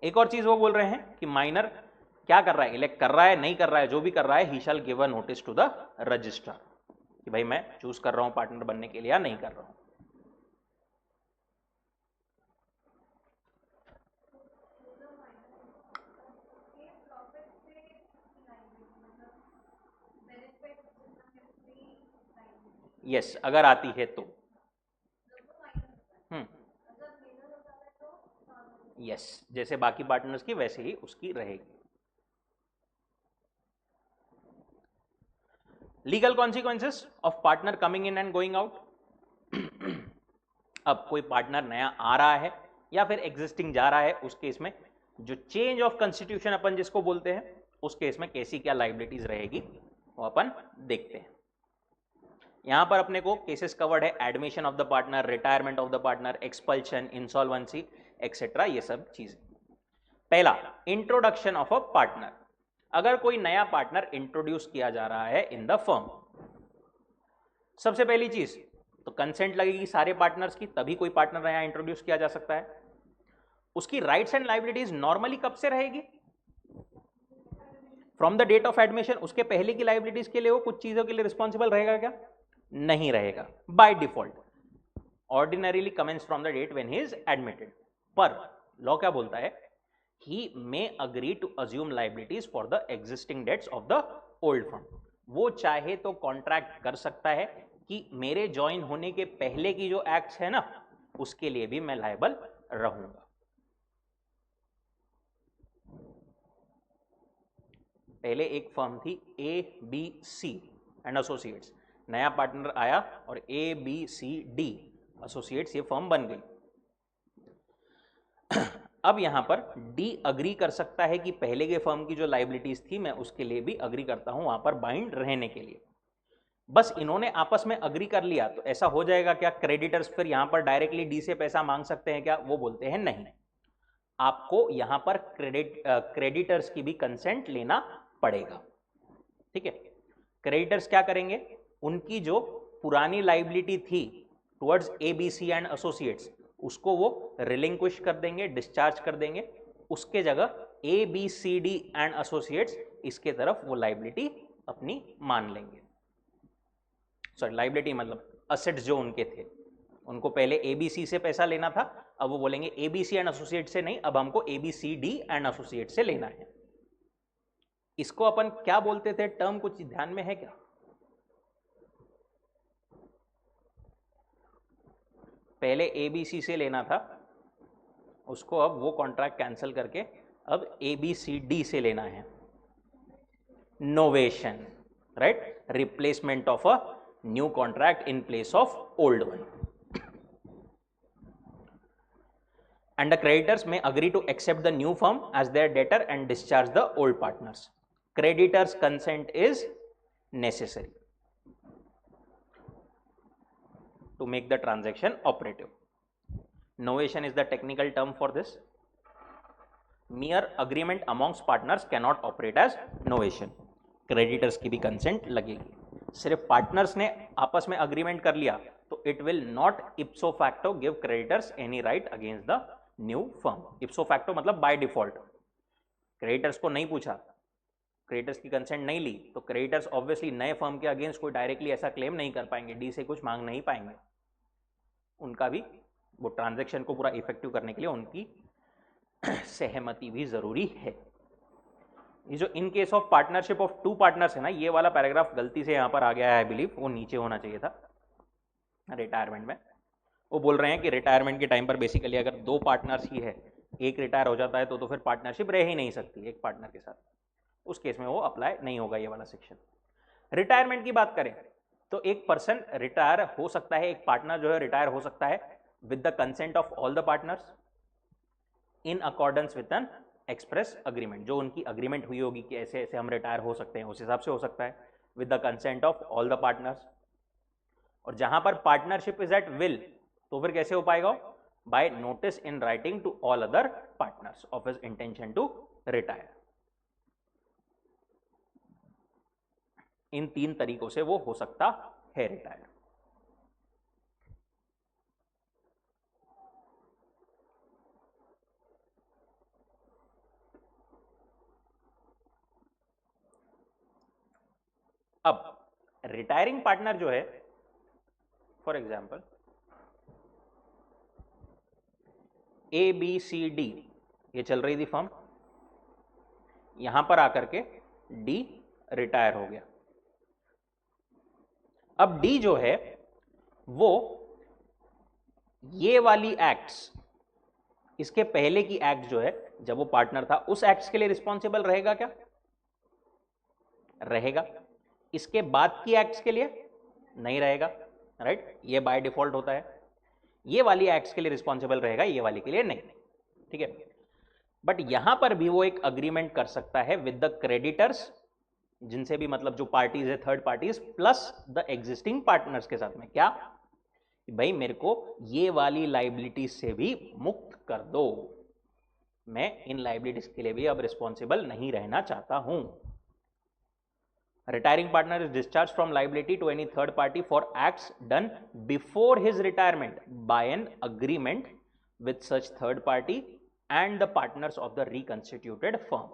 एक और चीज वो बोल रहे हैं कि माइनर क्या कर रहा है, इलेक्ट कर रहा है नहीं कर रहा है, जो भी कर रहा है, he shall give a notice to the registrar कि भाई मैं चूज कर रहा हूं पार्टनर बनने के लिए या नहीं कर रहा हूं। यस, अगर आती है तो। यस, जैसे बाकी पार्टनर्स की वैसे ही उसकी रहेगी। Legal consequences of partner coming in and going out. अब कोई पार्टनर नया आ रहा है या फिर एग्जिस्टिंग जा रहा है, उस केस में जो चेंज ऑफ कॉन्स्टिट्यूशन अपन जिसको बोलते हैं, उस केस में कैसी क्या लाइबिलिटीज रहेगी वो अपन देखते हैं। यहां पर अपने को केसेस कवर्ड है, admission of the partner, retirement of the partner, expulsion, insolvency etcetera, ये सब चीजें। पहला, इंट्रोडक्शन ऑफ अ पार्टनर। अगर कोई नया पार्टनर इंट्रोड्यूस किया जा रहा है इन द फर्म, सबसे पहली चीज तो कंसेंट लगेगी सारे पार्टनर्स की, तभी कोई पार्टनर नया इंट्रोड्यूस किया जा सकता है। उसकी राइट्स एंड लायबिलिटीज नॉर्मली कब से रहेगी? From the date of admission. उसके पहले की लायबिलिटीज के लिए वो कुछ चीजों के लिए रिस्पॉन्सिबल रहेगा क्या? नहीं रहेगा by default. Ordinarily commences from the date when he is admitted. पर लॉ क्या बोलता है? he may agree to assume liabilities for the existing debts of the old firm। वो चाहे तो कॉन्ट्रैक्ट कर सकता है कि मेरे ज्वाइन होने के पहले की जो एक्ट्स है ना, उसके लिए भी मैं लायबल रहूंगा। पहले एक फर्म थी ABC एंड एसोसिएट्स, नया पार्टनर आया और ABCD एसोसिएट्स ये फर्म बन गई। अब यहां पर डी अग्री कर सकता है कि पहले के फर्म की जो लायबिलिटीज थी मैं उसके लिए भी अग्री करता हूं वहां पर बाइंड रहने के लिए। बस इन्होंने आपस में अग्री कर लिया तो ऐसा हो जाएगा क्या क्रेडिटर्स फिर यहां पर डायरेक्टली डी से पैसा मांग सकते हैं क्या? वो बोलते हैं नहीं, आपको यहां पर क्रेडिटर्स की भी कंसेंट लेना पड़ेगा। ठीक है, क्रेडिटर्स क्या करेंगे? उनकी जो पुरानी लायबिलिटी थी टुवर्ड्स ABC एंड एसोसिएट्स उसको वो रिलिंक्विश कर देंगे, डिस्चार्ज कर देंगे। उसके जगह ABCD एंड एसोसिएट्स इसके तरफ वो लायबिलिटी अपनी मान लेंगे। सॉरी, लायबिलिटी मतलब असेट्स जो उनके थे, उनको पहले ABC से पैसा लेना था, अब वो बोलेंगे ABC एंड एसोसिएट से नहीं, अब हमको ABCD एंड एसोसिएट से लेना है। इसको अपन क्या बोलते थे? टर्म कुछ ध्यान में है क्या? पहले ABC से लेना था, उसको अब वो कॉन्ट्रैक्ट कैंसिल करके अब ABCD से लेना है। Novation, right? Replacement of a new contract in place of old one. And the creditors may agree to accept the new firm as their debtor and discharge the old partners. Creditors' consent is necessary to make the transaction operative. Novation is the technical term for this. Mere agreement amongst partners cannot operate as novation. Creditors की भी consent लगेगी। सिर्फ partners ने आपस में agreement कर लिया तो it will not ipso facto give creditors any right against the new firm. Ipso facto मतलब by default। creditors को नहीं पूछा, क्रेडिटर्स की कंसेंट नहीं ली तो क्रेडिटर्स ऑब्वियसली नए फर्म के अगेंस्ट कोई डायरेक्टली ऐसा क्लेम नहीं कर पाएंगे, डी से कुछ मांग नहीं पाएंगे। उनका भी वो ट्रांजैक्शन को पूरा इफेक्टिव करने के लिए उनकी सहमति भी जरूरी है। ये जो in case of partnership of two partners है ना, ये वाला पैराग्राफ गलती से यहाँ पर आ गया है, आई बिलीव वो नीचे होना चाहिए था रिटायरमेंट में। वो बोल रहे हैं कि रिटायरमेंट के टाइम पर बेसिकली अगर दो पार्टनर्स ही है, एक रिटायर हो जाता है तो फिर पार्टनरशिप रह ही नहीं सकती एक पार्टनर के साथ, उस केस में वो अप्लाई नहीं होगा ये वाला सेक्शन। रिटायरमेंट की बात करें तो एक पर्सन रिटायर हो सकता है, एक पार्टनर जो है रिटायर हो सकता है with the consent of all the partners in accordance with N express agreement. जो उनकी अग्रीमेंट हुई होगी कि ऐसे ऐसे हम रिटायर हो सकते हैं, उस हिसाब से हो सकता है with the consent of all the partners. और जहां पर पार्टनरशिप इज एट विल तो फिर कैसे हो पाएगा? By notice in writing to all other partners of his intention to retire. इन तीन तरीकों से वो हो सकता है रिटायर। अब रिटायरिंग पार्टनर जो है, फॉर एग्जाम्पल ABCD ये चल रही थी फर्म, यहां पर आकर के D रिटायर हो गया। अब D जो है वो ये वाली एक्ट्स, इसके पहले की एक्ट जो है जब वो पार्टनर था उस एक्ट्स के लिए रिस्पॉन्सिबल रहेगा क्या? रहेगा। इसके बाद की एक्ट्स के लिए नहीं रहेगा, राइट? ये बाय डिफॉल्ट होता है। ये वाली एक्ट्स के लिए रिस्पॉन्सिबल रहेगा, ये वाली के लिए नहीं। ठीक है, बट यहां पर भी वो एक अग्रीमेंट कर सकता है विद द क्रेडिटर्स, जिनसे भी मतलब जो पार्टीज है third parties, plus the existing partners के साथ में। क्या कि भाई मेरे को ये वाली लाइबिलिटीज से भी मुक्त कर दो, मैं इन लाइबिलिटीज के लिए भी अब रिस्पॉन्सिबल नहीं रहना चाहता हूं। Retiring partner is discharged from liability to any third party for acts done before his retirement by an agreement with such third party and the partners of the reconstituted firm.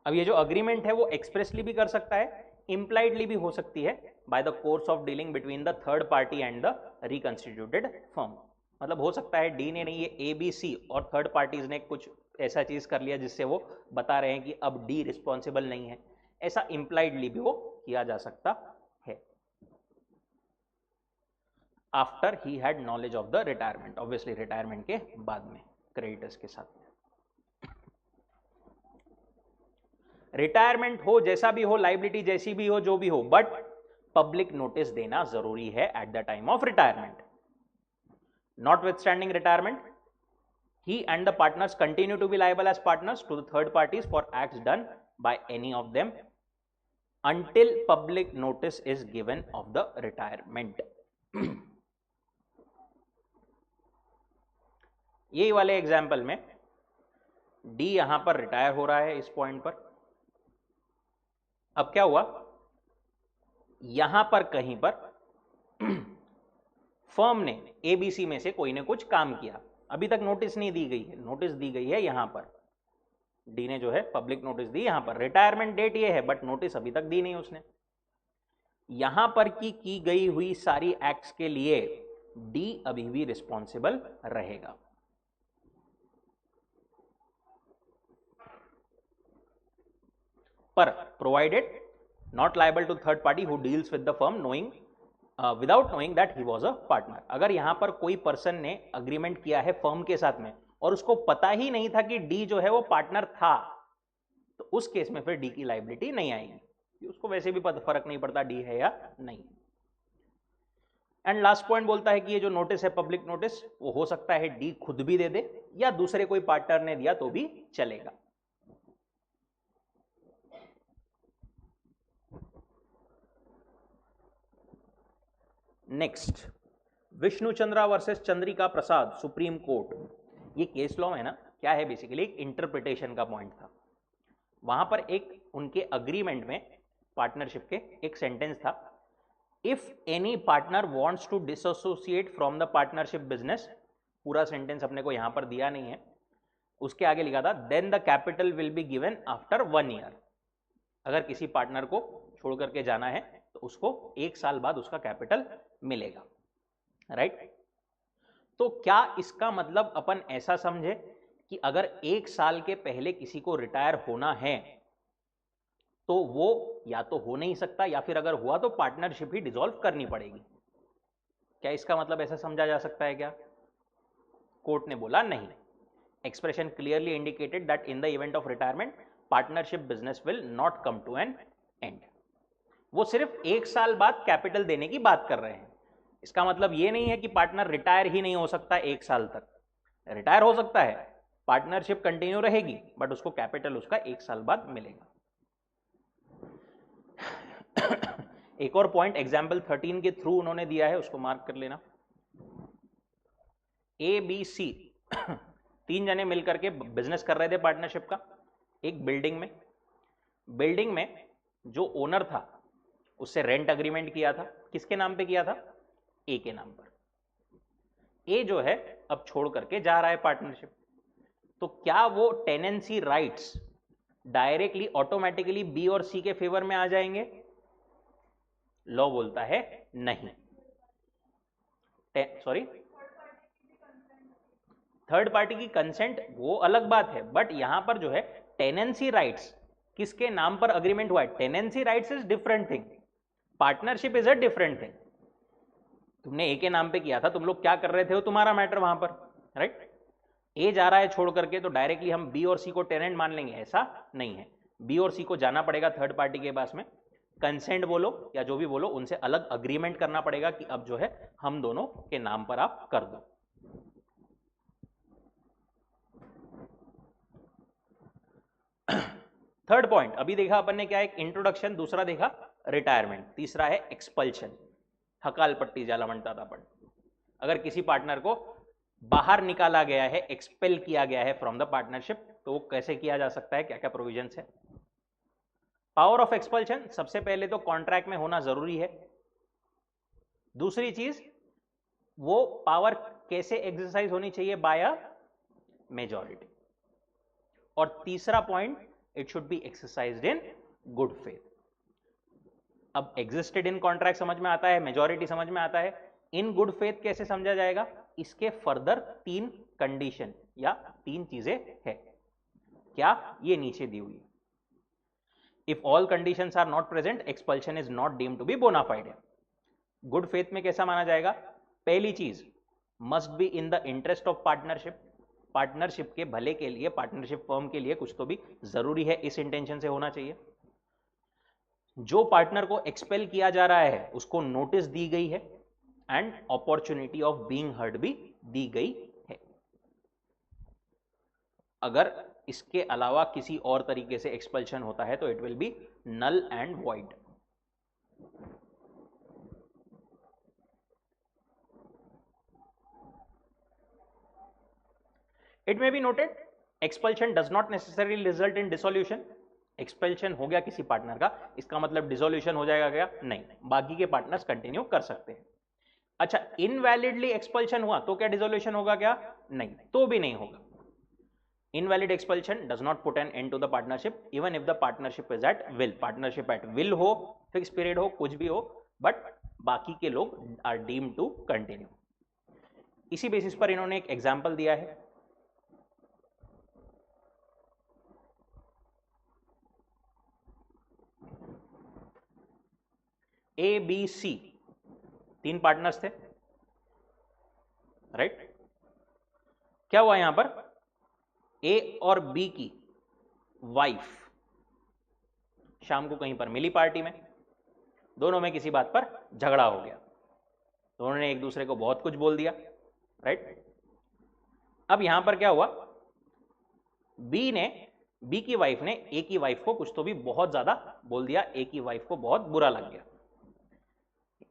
अब ये जो agreement है वो expressly भी कर सकता है, इंप्लाइडली भी हो सकती है by the course of dealing between the third party and the reconstituted firm. मतलब हो सकता है डी ने नहीं, ये ए बी सी और थर्ड पार्टीज ने कुछ ऐसा चीज कर लिया जिससे वो बता रहे हैं कि अब डी रिस्पॉन्सिबल नहीं है, ऐसा इंप्लाइडली भी वो किया जा सकता है after he had knowledge of the retirement, obviously retirement के बाद में क्रेडिटर्स के साथ। रिटायरमेंट हो, जैसा भी हो, लाइबिलिटी जैसी भी हो, जो भी हो, बट पब्लिक नोटिस देना जरूरी है at the time of retirement. Notwithstanding retirement, he and the partners continue to be liable as partners to the third parties for acts done by any of them until public notice is given of the retirement. यही वाले example में D यहां पर retire हो रहा है इस point पर। अब क्या हुआ, यहां पर कहीं पर फर्म ने एबीसी में से कोई ने कुछ काम किया, अभी तक नोटिस नहीं दी गई है, नोटिस दी गई है यहां पर, डी ने जो है पब्लिक नोटिस दी यहां पर, रिटायरमेंट डेट ये है बट नोटिस अभी तक दी नहीं उसने। यहां पर की गई हुई सारी एक्ट्स के लिए डी अभी भी रिस्पॉन्सिबल रहेगा। पर provided not liable to third party who deals with the firm knowing without knowing that he was a partner. अगर यहां पर कोई पर्सन ने अग्रीमेंट किया है फर्म के साथ में और उसको पता ही नहीं था कि डी जो है वो पार्टनर था, तो उस केस में फिर डी की लाइबिलिटी नहीं आएगी, उसको वैसे भी फर्क नहीं पड़ता डी है या नहीं। एंड लास्ट पॉइंट बोलता है कि ये जो नोटिस है पब्लिक नोटिस, वो हो सकता है डी खुद भी दे दे या दूसरे कोई पार्टनर ने दिया तो भी चलेगा। Next, विष्णुचंद्रा versus Chandrika Prasad, supreme court. ये केस लॉ है ना, क्या है बेसिकली एक इंटरप्रिटेशन का पॉइंट था। वहां पर एक उनके अग्रीमेंट में पार्टनरशिप के एक सेंटेंस था, if any partner wants to dissociate from the partnership business, पूरा सेंटेंस अपने को यहां पर दिया नहीं है, उसके आगे लिखा था then the capital will be given after 1 year. अगर किसी पार्टनर को छोड़ करके जाना है तो उसको 1 साल बाद उसका कैपिटल मिलेगा, राइट। तो क्या इसका मतलब अपन ऐसा समझे कि अगर 1 साल के पहले किसी को रिटायर होना है तो वो या तो हो नहीं सकता, या फिर अगर हुआ तो पार्टनरशिप ही डिसॉल्व करनी पड़ेगी? क्या इसका मतलब ऐसा समझा जा सकता है क्या? कोर्ट ने बोला नहीं, expression clearly indicated that in the event of retirement partnership business will not come to an end. वो सिर्फ 1 साल बाद कैपिटल देने की बात कर रहे हैं। इसका मतलब ये नहीं है कि पार्टनर रिटायर ही नहीं हो सकता 1 साल तक, रिटायर हो सकता है, पार्टनरशिप कंटिन्यू रहेगी, बट उसको कैपिटल उसका 1 साल बाद मिलेगा। एक और पॉइंट एग्जाम्पल 13 के थ्रू उन्होंने दिया है, उसको मार्क कर लेना। ए बी सी 3 जने मिलकर के बिजनेस कर रहे थे पार्टनरशिप का एक बिल्डिंग में। बिल्डिंग में जो ओनर था उससे रेंट अग्रीमेंट किया था, किसके नाम पे किया था? ए के नाम पर। ए जो है अब छोड़ करके जा रहा है पार्टनरशिप, तो क्या वो tenancy rights directly automatically B और सी के फेवर में आ जाएंगे? लॉ बोलता है नहीं, सॉरी थर्ड पार्टी की कंसेंट वो अलग बात है, बट यहां पर जो है टेनेंसी राइट्स किसके नाम पर अग्रीमेंट हुआ है, tenancy rights is different thing, partnership is a different thing. तुमने ए के नाम पे किया था, तुम लोग क्या कर रहे थे वो तुम्हारा मैटर वहां पर, राइट। ए जा रहा है छोड़ करके तो डायरेक्टली हम बी और सी को टेनेंट मान लेंगे, ऐसा नहीं है। बी और सी को जाना पड़ेगा थर्ड पार्टी के पास में, कंसेंट बोलो या जो भी बोलो, उनसे अलग अग्रीमेंट करना पड़ेगा कि अब जो है हम दोनों के नाम पर आप कर दो। थर्ड पॉइंट अभी देखा अपन ने क्या, एक इंट्रोडक्शन, दूसरा देखा रिटायरमेंट, तीसरा है एक्सपल्शन, हकालपट्टी ज्याला म्हणतात आपण। अगर किसी पार्टनर को बाहर निकाला गया है, एक्सपेल किया गया है फ्रॉम द पार्टनरशिप, तो वो कैसे किया जा सकता है, क्या क्या प्रोविजंस है। पावर ऑफ एक्सपल्शन सबसे पहले तो कॉन्ट्रैक्ट में होना जरूरी है। दूसरी चीज, वो पावर कैसे एक्सरसाइज होनी चाहिए, बाय अ मेजॉरिटी। और तीसरा point, it should be exercised in good faith. अब एग्जिस्टेड इन कॉन्ट्रैक्ट समझ में आता है, मेजॉरिटी समझ में आता है, इन गुड फेथ कैसे समझा जाएगा, इसके फर्दर तीन कंडीशन या तीन चीजें है। क्या, ये नीचे दी हुई है। If all conditions are not present, expulsion is not deemed to be bona fide. Good faith में कैसा माना जाएगा, पहली चीज, must be in the interest of partnership, partnership के भले के लिए, पार्टनरशिप फर्म के लिए कुछ तो भी जरूरी है, इस इंटेंशन से होना चाहिए। जो पार्टनर को एक्सपेल किया जा रहा है उसको नोटिस दी गई है and opportunity of being heard भी दी गई है। अगर इसके अलावा किसी और तरीके से एक्सपल्शन होता है तो it will be null and void. It may be noted, expulsion does not necessarily result in dissolution. Expulsion हो गया किसी पार्टनर का, इसका मतलब डिसोल्यूशन हो जाएगा क्या, नहीं, बाकी के पार्टनर्स कंटिन्यू कर सकते हैं। अच्छा, इनवैलिडली एक्सपल्शन हुआ तो क्या डिसोल्यूशन होगा क्या, नहीं, तो भी नहीं होगा। Invalid expulsion does not put an end to the partnership even if the partnership is at will. Partnership at will हो, फिक्स पीरियड हो, कुछ भी हो, बट बाकी के लोग आर डीम्ड टू कंटिन्यू। इसी बेसिस पर इन्होंने एक एग्जाम्पल दिया है। ए बी सी तीन पार्टनर्स थे, राइट। क्या हुआ यहां पर, ए और बी की वाइफ शाम को कहीं पर मिली पार्टी में, दोनों में किसी बात पर झगड़ा हो गया, दोनों ने एक दूसरे को बहुत कुछ बोल दिया, राइट। अब यहां पर क्या हुआ, बी की वाइफ ने ए की वाइफ को कुछ तो भी बहुत ज्यादा बोल दिया, ए की वाइफ को बहुत बुरा लग गया।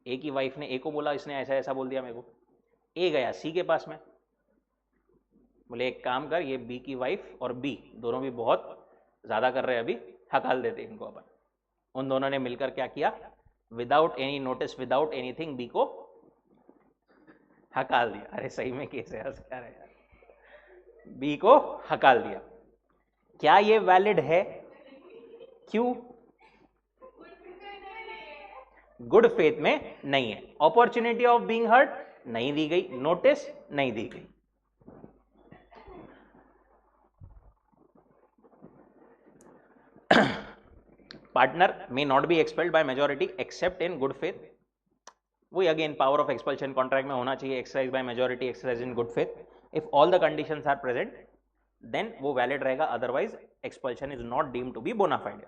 ए की वाइफ ने ए को बोला, इसने ऐसा ऐसा बोल दिया मेरे को। ए गया सी के पास में, बोले एक काम कर, ये बी की वाइफ और बी दोनों भी बहुत ज्यादा कर रहे हैं, अभी हकाल देते इनको अपन। उन दोनों ने मिलकर क्या किया, without any notice, without anything, B को हकाल दिया। अरे सही में केस है, क्या रहे यार, बी को हकाल दिया। क्या ये वैलिड है, क्यों, गुड फेथ में नहीं है, अपॉर्चुनिटी ऑफ बीइंग हर्ड नहीं दी गई, नोटिस नहीं दी गई। Partner may not be expelled by majority except in good faith। वही again power of expulsion contract में होना चाहिए, exercise by majority, exercise in good faith. If all the conditions are present then वो valid रहेगा, otherwise expulsion is not deemed to be bonafide.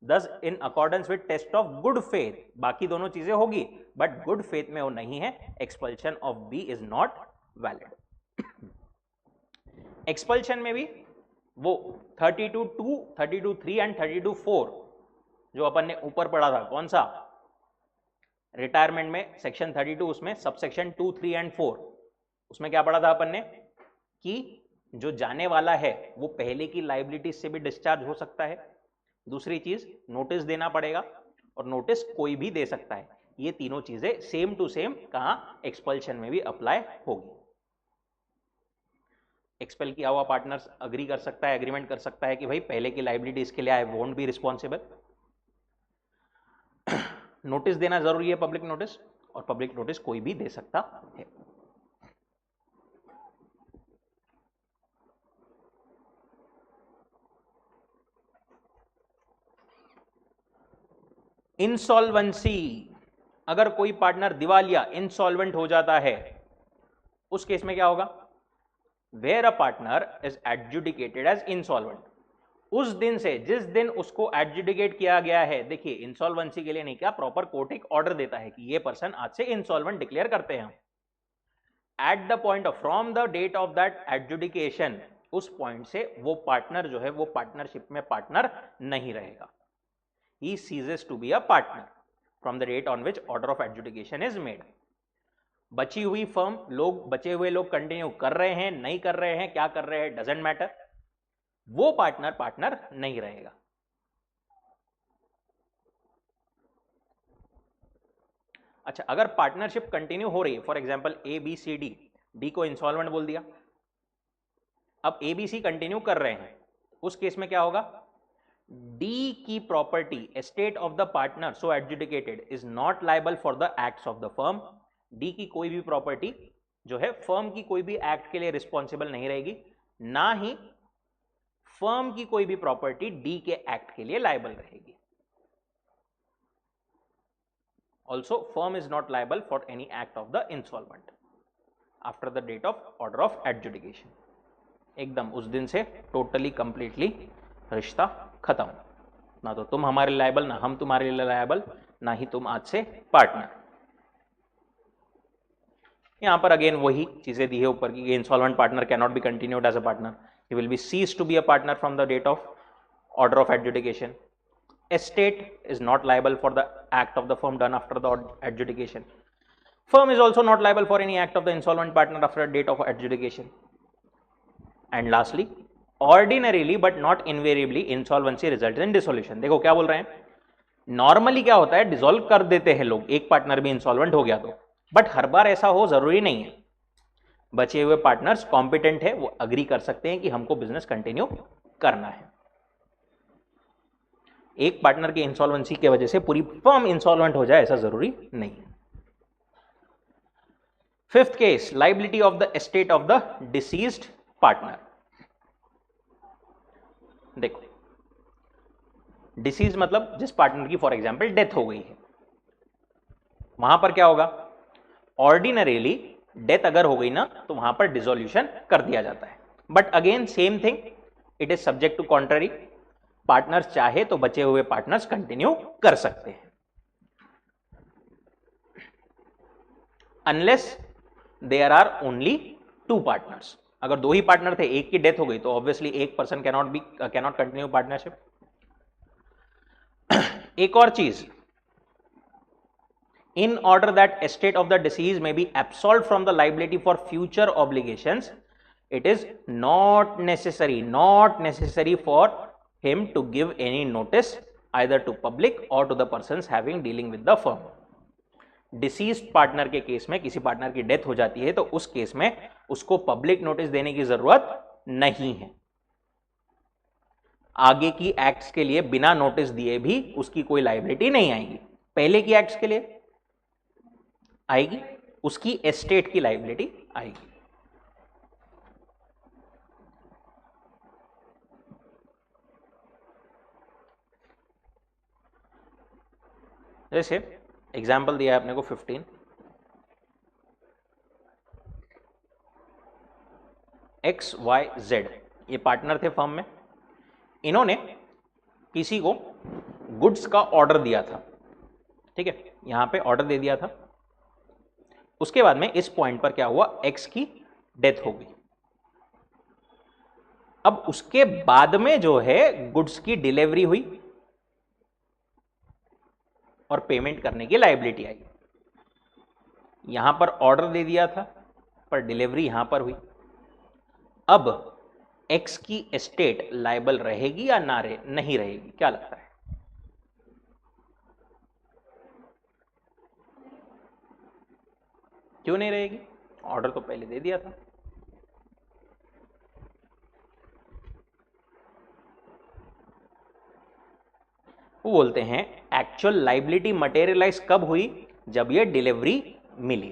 This in accordance with test of good faith, बाकी दोनों चीजें होगी but good faith में वो नहीं है, expulsion of B is not valid. Expulsion में भी वो 32(2), 32(3) एंड 32(4 जो अपन ने ऊपर पढ़ा था, कौन सा, रिटायरमेंट में सेक्शन 32, उसमें सब सेक्शन 2, 3 एंड 4, उसमें क्या पढ़ा था अपन ने कि जो जाने वाला है वो पहले की लाइबिलिटीज से भी डिस्चार्ज हो सकता है। दूसरी चीज, नोटिस देना पड़ेगा, और नोटिस कोई भी दे सकता है। ये तीनों चीजें सेम टू सेम कहां, एक्सपल्शन में भी अप्लाई होगी। एक्सपेल किया हुआ पार्टनर अग्री कर सकता है, एग्रीमेंट कर सकता है कि भाई पहले की लाइबिलिटीज के लिए I won't be responsible. Notice देना जरूरी है, पब्लिक नोटिस, और पब्लिक नोटिस कोई भी दे सकता है। इंसॉल्वेंसी, अगर कोई पार्टनर दिवालिया इंसॉल्वेंट हो जाता है, उस केस में क्या होगा? Where a partner is adjudicated as insolvent, उस दिन से जिस दिन उसको एडजुडिकेट किया गया है, देखिए इंसॉल्वेंसी के लिए नहीं, क्या प्रॉपर कोर्ट एक ऑर्डर देता है कि ये पर्सन आज से इंसॉल्वेंट डिक्लेयर करते हैं। At the point of from the date of that adjudication, उस पॉइंट से वो पार्टनर जो है वो पार्टनरशिप में पार्टनर नहीं रहेगा। He ceases to be a partner from the date on which order of adjudication is made. बची हुई फर्म लोग, बचे हुए लोग कंटिन्यू कर रहे हैं, नहीं कर रहे हैं, क्या कर रहे हैं, डजेंट मैटर, वो पार्टनर नहीं रहेगा। अच्छा, अगर पार्टनरशिप कंटिन्यू हो रही है, for example A B C D, D को इंसॉल्वेंट बोल दिया, अब ए बी सी कंटिन्यू कर रहे हैं, उस केस में क्या होगा? डी की property estate of the partner so adjudicated is not liable for the acts of the firm. D की कोई भी प्रॉपर्टी जो है फर्म की कोई भी एक्ट के लिए रिस्पॉन्सिबल नहीं रहेगी, ना ही फर्म की कोई भी प्रॉपर्टी डी के एक्ट के लिए लायबल रहेगी। Also firm is not liable for any act of the insolvent after the date of order of adjudication. एकदम उस दिन से टोटली कंप्लीटली रिश्ता खत्म, ना तो तुम हमारे लायबल, ना हम तुम्हारे लिए लायबल, ना ही तुम आज से पार्टनर। यहां पर अगेन वही चीजें दी है ऊपर की, insolvent partner can not be continued as a partner, he will be cease to be a partner from the date of order of adjudication. Estate is not liable for the act of the firm done after the adjudication. Firm is also not liable for any act of the insolvent partner after date of adjudication. And lastly, ordinarily but not invariably insolvency results in dissolution. देखो क्या बोल रहे हैं, normally क्या होता है, dissolve कर देते हैं लोग, एक पार्टनर भी इंसॉल्वेंट हो गया तो, बट हर बार ऐसा हो जरूरी नहीं है। बचे हुए पार्टनर्स कॉम्पिटेंट है, वो अग्री कर सकते हैं कि हमको बिजनेस कंटिन्यू करना है। एक पार्टनर की इंसॉल्वेंसी की वजह से पूरी फर्म इंसॉल्वेंट हो जाए ऐसा जरूरी नहीं है। Fifth case, liability of the estate of the deceased partner. देखो, डिसीज मतलब जिस पार्टनर की फॉर एग्जांपल डेथ हो गई है, वहां पर क्या होगा, ऑर्डिनरीली डेथ अगर हो गई ना तो वहां पर डिसोल्यूशन कर दिया जाता है। But again same thing, it is subject to contrary, partners चाहे तो बचे हुए पार्टनर्स कंटिन्यू कर सकते हैं, unless there are only two partners. अगर दो ही पार्टनर थे, एक की डेथ हो गई तो ऑब्वियसली एक पर्सन कैनॉट कंटिन्यू पार्टनरशिप। एक और चीज, in order that estate of the deceased may be absolved from the liability for future obligations, it is not necessary for him to give any notice either to public or to the persons having dealing with the firm. Deceased partner के case में, किसी partner की death हो जाती है तो उस case में उसको पब्लिक नोटिस देने की जरूरत नहीं है। आगे की एक्ट्स के लिए बिना नोटिस दिए भी उसकी कोई लायबिलिटी नहीं आएगी, पहले की एक्ट्स के लिए आएगी, उसकी एस्टेट की लायबिलिटी आएगी। जैसे एग्जाम्पल दिया है अपने को 15, XYZ, ये पार्टनर थे फर्म में, इन्होंने किसी को गुड्स का ऑर्डर दिया था, ठीक है, यहां पे ऑर्डर दे दिया था। उसके बाद में इस पॉइंट पर क्या हुआ, X की डेथ हो गई। अब उसके बाद में जो है गुड्स की डिलीवरी हुई और पेमेंट करने की लायबिलिटी आई। यहां पर ऑर्डर दे दिया था पर डिलीवरी यहां पर हुई। अब X की एस्टेट लायबल रहेगी या नहीं रहेगी, क्या लगता है? क्यों नहीं रहेगी? ऑर्डर तो पहले दे दिया था। वो बोलते हैं एक्चुअल लायबिलिटी मटेरियलाइज कब हुई, जब ये डिलीवरी मिली।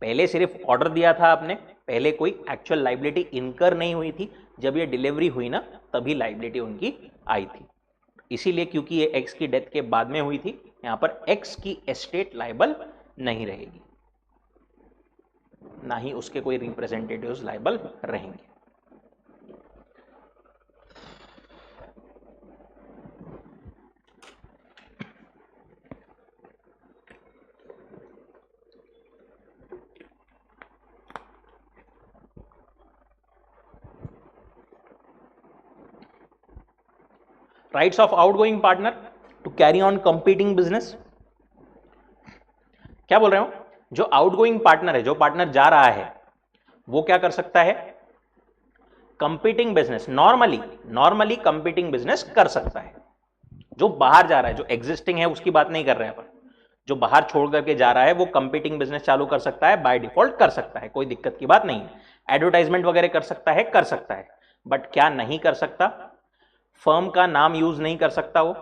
पहले सिर्फ ऑर्डर दिया था आपने, पहले कोई एक्चुअल लायबिलिटी इनकर नहीं हुई थी, जब ये डिलीवरी हुई ना तभी लायबिलिटी उनकी आई थी। इसीलिए क्योंकि ये एक्स की डेथ के बाद में हुई थी, यहां पर एक्स की एस्टेट लायबल नहीं रहेगी, ना ही उसके कोई रिप्रेजेंटेटिव्स लायबल रहेंगे। Rights of outgoing partner to carry on competing business. क्या बोल रहे हो? जो आउटगोइंग पार्टनर है, जो पार्टनर जा रहा है, वो क्या कर सकता है? Competing business, normally competing business कर सकता है। जो बाहर जा रहा है, जो एग्जिस्टिंग है उसकी बात नहीं कर रहे हैं अपन, जो बाहर छोड़ करके जा रहा है वो कंपीटिंग बिजनेस चालू कर सकता है, बाय डिफॉल्ट कर सकता है, कोई दिक्कत की बात नहीं है। एडवर्टाइजमेंट वगैरह कर सकता है, कर सकता है, बट क्या नहीं कर सकता? फर्म का नाम यूज नहीं कर सकता वो,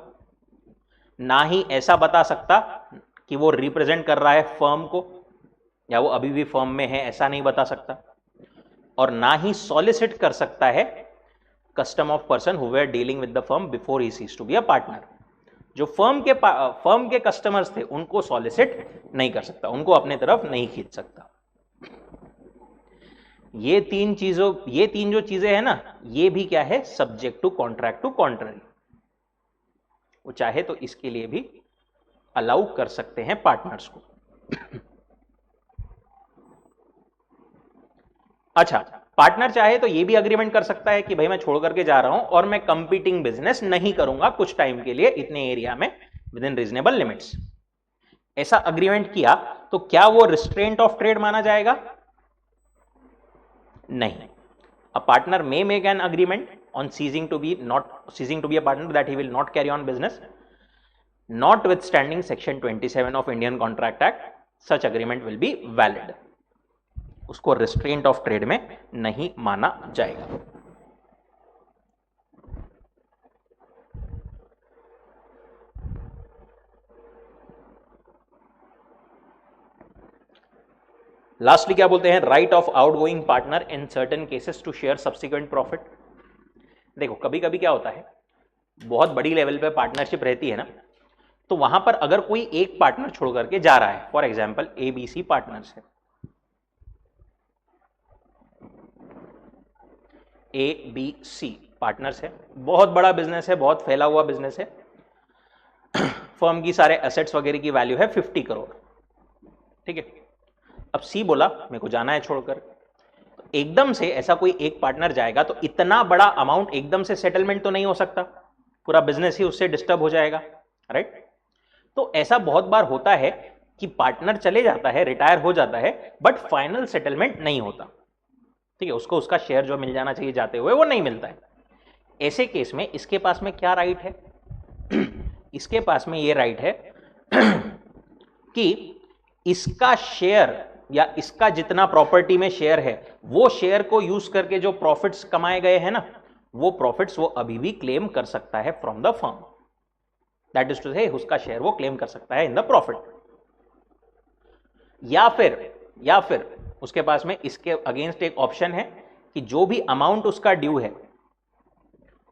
ना ही ऐसा बता सकता कि वो रिप्रेजेंट कर रहा है फर्म को या वो अभी भी फर्म में है, ऐसा नहीं बता सकता। और ना ही सॉलिसिट कर सकता है custom of person who were dealing with the firm before he cease to be a partner. जो फर्म के कस्टमर्स थे उनको सॉलिसिट नहीं कर सकता, उनको अपने तरफ नहीं खींच सकता। ये तीन जो चीजें हैं ना, ये भी क्या है? Subject to contract to contrary. वो चाहे तो इसके लिए भी अलाउ कर सकते हैं पार्टनर्स को। अच्छा, पार्टनर चाहे तो ये भी अग्रीमेंट कर सकता है कि भाई मैं छोड़ करके जा रहा हूं और मैं कंपीटिंग बिजनेस नहीं करूंगा कुछ टाइम के लिए, इतने एरिया में, विद इन रीजनेबल लिमिट्स। ऐसा अग्रीमेंट किया तो क्या वो रिस्ट्रेंट ऑफ ट्रेड माना जाएगा? नहीं। A partner may make an agreement on ceasing to be a partner that he will not carry on business, notwithstanding section 27 of Indian Contract Act, such agreement will be valid. उसको restraint of trade में नहीं माना जाएगा। Lastly क्या बोलते हैं? Right of outgoing partner in certain cases to share subsequent profit. देखो कभी कभी क्या होता है, बहुत बड़ी लेवल पे पार्टनरशिप रहती है ना, तो वहां पर अगर कोई एक पार्टनर छोड़ करके जा रहा है, फॉर एग्जांपल एबीसी पार्टनर्स है, एबीसी पार्टनर्स है, बहुत बड़ा बिजनेस है, बहुत फैला हुआ बिजनेस है, फर्म की सारे एसेट्स वगैरह की वैल्यू है 50 करोड़, ठीक है। अब सी बोला मेरे को जाना है छोड़कर, तो एकदम से ऐसा कोई एक पार्टनर जाएगा तो इतना बड़ा अमाउंट एकदम से सेटलमेंट तो नहीं हो सकता, पूरा बिजनेस ही उससे डिस्टर्ब हो जाएगा, राइट। तो ऐसा बहुत बार होता है कि पार्टनर चले जाता है, रिटायर हो जाता है, बट फाइनल सेटलमेंट नहीं होता, ठीक है, उसको उसका शेयर जो मिल जाना चाहिए जाते हुए वो नहीं मिलता है। ऐसे केस में इसके पास में क्या राइट है? इसके पास में ये राइट है कि इसका शेयर या इसका जितना प्रॉपर्टी में शेयर है, वो शेयर को यूज करके जो प्रॉफिट्स कमाए गए हैं ना, वो प्रॉफिट्स वो अभी भी क्लेम कर सकता है from the firm. That is to say उसका शेयर वो क्लेम कर सकता है इन द प्रॉफिट। या फिर उसके पास में इसके अगेंस्ट एक ऑप्शन है कि जो भी अमाउंट उसका ड्यू है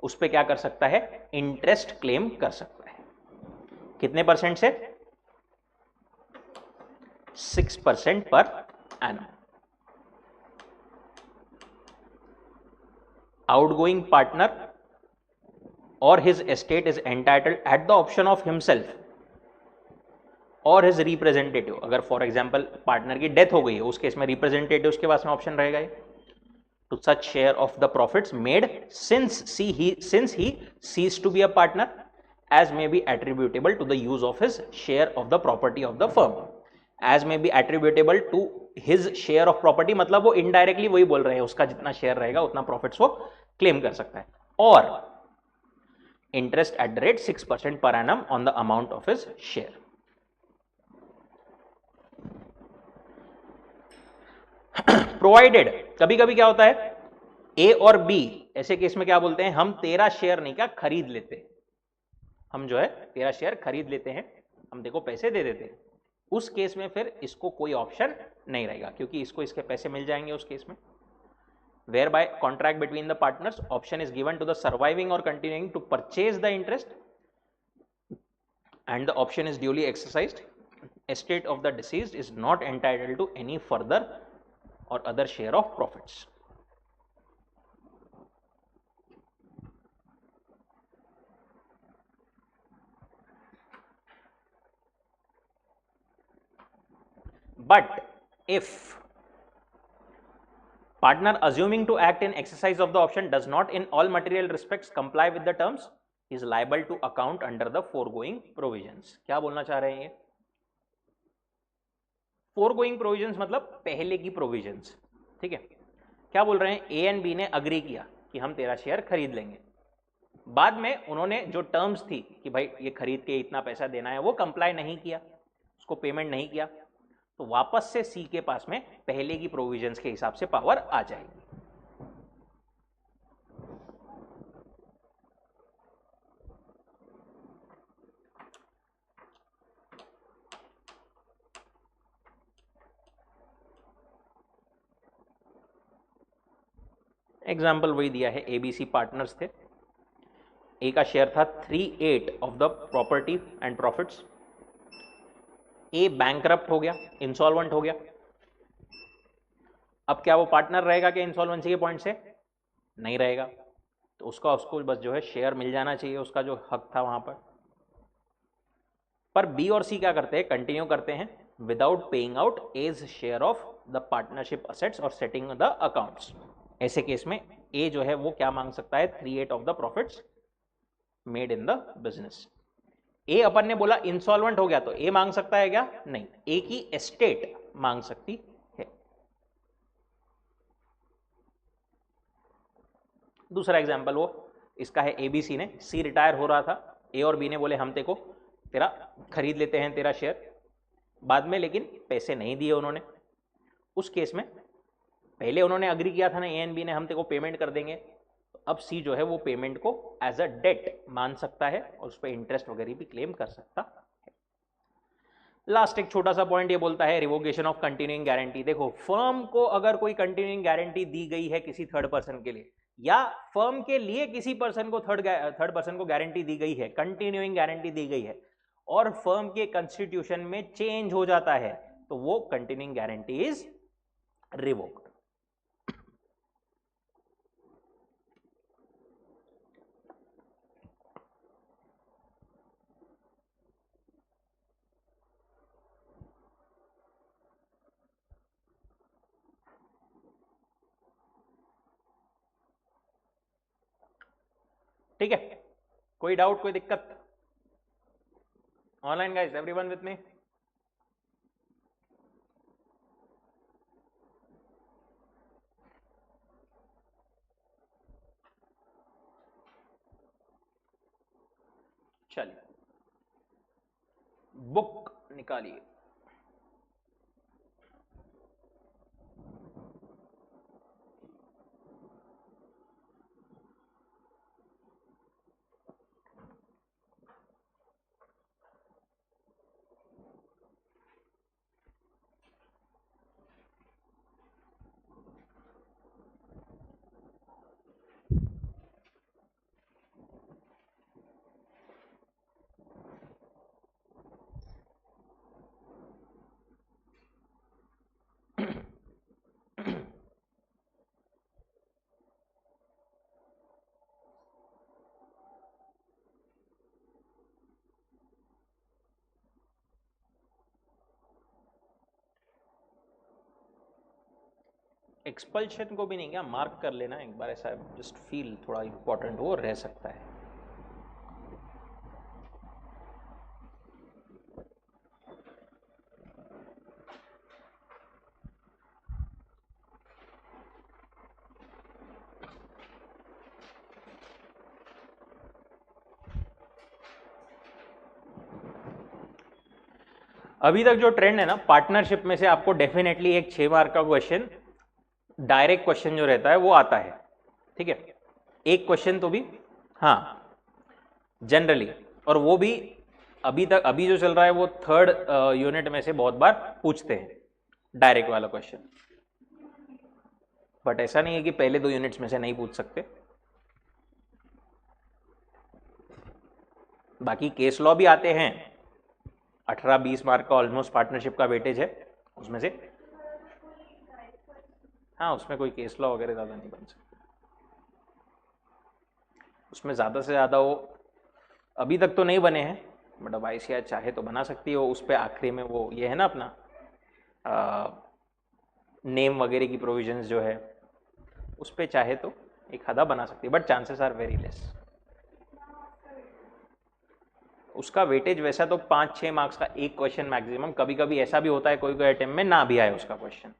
उस पर क्या कर सकता है? इंटरेस्ट क्लेम कर सकता है। कितने परसेंट से? 6% पर एनम। आउटगोइंग पार्टनर और his estate is entitled at the option of himself और हिज रिप्रेजेंटेटिव। अगर फॉर एग्जांपल पार्टनर की डेथ हो गई है, उस केस में रिप्रेजेंटेटिव के पास में ऑप्शन रहेगा to such share of the profits made since he cease to be a partner as may be attributable to the use of his share of the property of the firm। as may be attributable to his share of property मतलब वो indirectly वही बोल रहे हैं, उसका जितना share रहेगा उतना प्रॉफिट्स वो क्लेम कर सकता है। और interest at the rate 6% per annum on the amount of his share. Provided, कभी कभी क्या होता है, ए और बी ऐसे केस में क्या बोलते हैं, हम तेरा शेयर नहीं क्या खरीद लेते, हम जो है तेरा शेयर खरीद लेते हैं, हम देखो पैसे दे देते हैं। उस केस में फिर इसको कोई ऑप्शन नहीं रहेगा क्योंकि इसको इसके पैसे मिल जाएंगे उस केस में। Where by contract between the partners option is given to the surviving और continuing to purchase the interest and the option is duly exercised, estate of the deceased is not entitled to any further or other share of profits. But if partner assuming to act in exercise of the option does not in all material respects comply with the terms, he is liable to account under the foregoing provisions. क्या बोलना चाह रहे हैं ये? Foregoing provisions मतलब पहले की provisions, ठीक है. क्या बोल रहे हैं? ए एंड बी ने अग्री किया कि हम तेरा शेयर खरीद लेंगे. बाद में उन्होंने जो टर्म्स थी कि भाई ये खरीद के इतना पैसा देना है, वो कंप्लाई नहीं किया, उसको पेमेंट नहीं किया, तो वापस से सी के पास में पहले की प्रोविजंस के हिसाब से पावर आ जाएगी. एग्जाम्पल वही दिया है, एबीसी पार्टनर्स थे, ए का शेयर था 3/8 of the property and profits. A bankrupt हो गया, इंसॉल्वेंट हो गया. अब क्या वो पार्टनर रहेगा क्या इंसॉल्वेंसी के पॉइंट से? नहीं रहेगा. तो उसको बस जो है शेयर मिल जाना चाहिए, उसका जो हक था वहां पर बी और सी क्या करते हैं? कंटिन्यू करते हैं without paying out as share of the partnership assets और सेटिंग द अकाउंट्स. ऐसे केस में ए जो है वो क्या मांग सकता है? 3/8 of the profits made in the business. ए अपन ने बोला इंसॉल्वेंट हो गया, तो ए मांग सकता है क्या? नहीं, ए की एस्टेट मांग सकती है. दूसरा एग्जांपल वो इसका है, एबीसी ने, सी रिटायर हो रहा था, ए और बी ने बोले हम तेको तेरा खरीद लेते हैं तेरा शेयर. बाद में लेकिन पैसे नहीं दिए उन्होंने. उस केस में पहले उन्होंने अग्री किया था ना ए एंड बी ने, हम तेको पेमेंट कर देंगे. अब सी जो है वो पेमेंट को एज अ डेट मान सकता है और उस पर इंटरेस्ट वगैरह भी क्लेम कर सकता है. लास्ट एक छोटा सा पॉइंट ये बोलता है रिवोकेशन ऑफ कंटिन्यूइंग गारंटी. देखो, फर्म को अगर कोई कंटिन्यूइंग गारंटी दी गई है किसी थर्ड पर्सन के लिए, या फर्म के लिए किसी पर्सन को थर्ड पर्सन को गारंटी दी गई है, कंटिन्यूइंग गारंटी दी गई है, और फर्म के कॉन्स्टिट्यूशन में चेंज हो जाता है, तो वो कंटिन्यूइंग गारंटी इज रिवोक्ड. ठीक है, कोई डाउट, कोई दिक्कत? Online guys, everyone with me? चलिए, बुक निकालिए. एक्सपल्शन को भी नहीं, क्या मार्क कर लेना एक बार, ऐसा जस्ट फील थोड़ा इंपॉर्टेंट वो रह सकता है. अभी तक जो ट्रेंड है ना पार्टनरशिप में से, आपको डेफिनेटली एक 6 मार्क का क्वेश्चन, डायरेक्ट क्वेश्चन जो रहता है वो आता है. ठीक है, एक क्वेश्चन तो भी, हाँ जनरली, और वो भी अभी जो चल रहा है वो थर्ड यूनिट में से बहुत बार पूछते हैं डायरेक्ट वाला क्वेश्चन. बट ऐसा नहीं है कि पहले 2 यूनिट्स में से नहीं पूछ सकते. बाकी केस लॉ भी आते हैं, 18-20 मार्क का ऑलमोस्ट पार्टनरशिप का वेटेज है उसमें से। हाँ, उसमें कोई केस लॉ वगैरह ज़्यादा नहीं बन सकता, उसमें ज़्यादा से ज़्यादा वो अभी तक तो नहीं बने हैं, बट अब ICAI चाहे तो बना सकती है। उस पर आखिरी में वो ये है ना अपना नेम वगैरह की प्रोविजंस जो है उस पर चाहे तो एक आधा बना सकती है, but chances are very less. उसका वेटेज वैसा तो 5-6 मार्क्स का एक क्वेश्चन मैक्सिमम, कभी कभी ऐसा भी होता है कोई कोई अटेम्प्ट में ना भी आए उसका क्वेश्चन।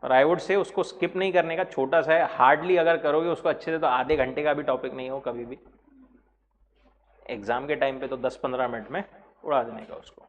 और आई वुड से उसको स्किप नहीं करने का, छोटा सा है, हार्डली अगर करोगे उसको अच्छे से तो आधे घंटे का भी टॉपिक नहीं हो कभी भी, एग्जाम के टाइम पे तो 10-15 मिनट में उड़ा देने का उसको।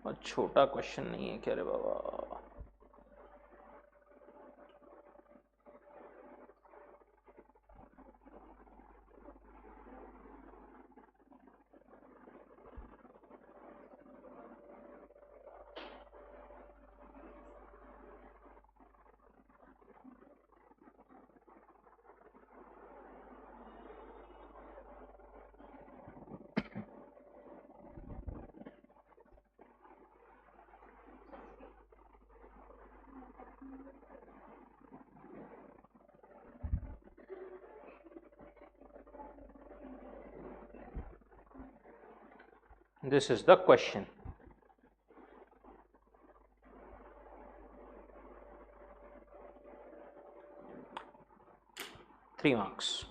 और छोटा क्वेश्चन नहीं है क्या रे बाबा। This is the question. Three marks.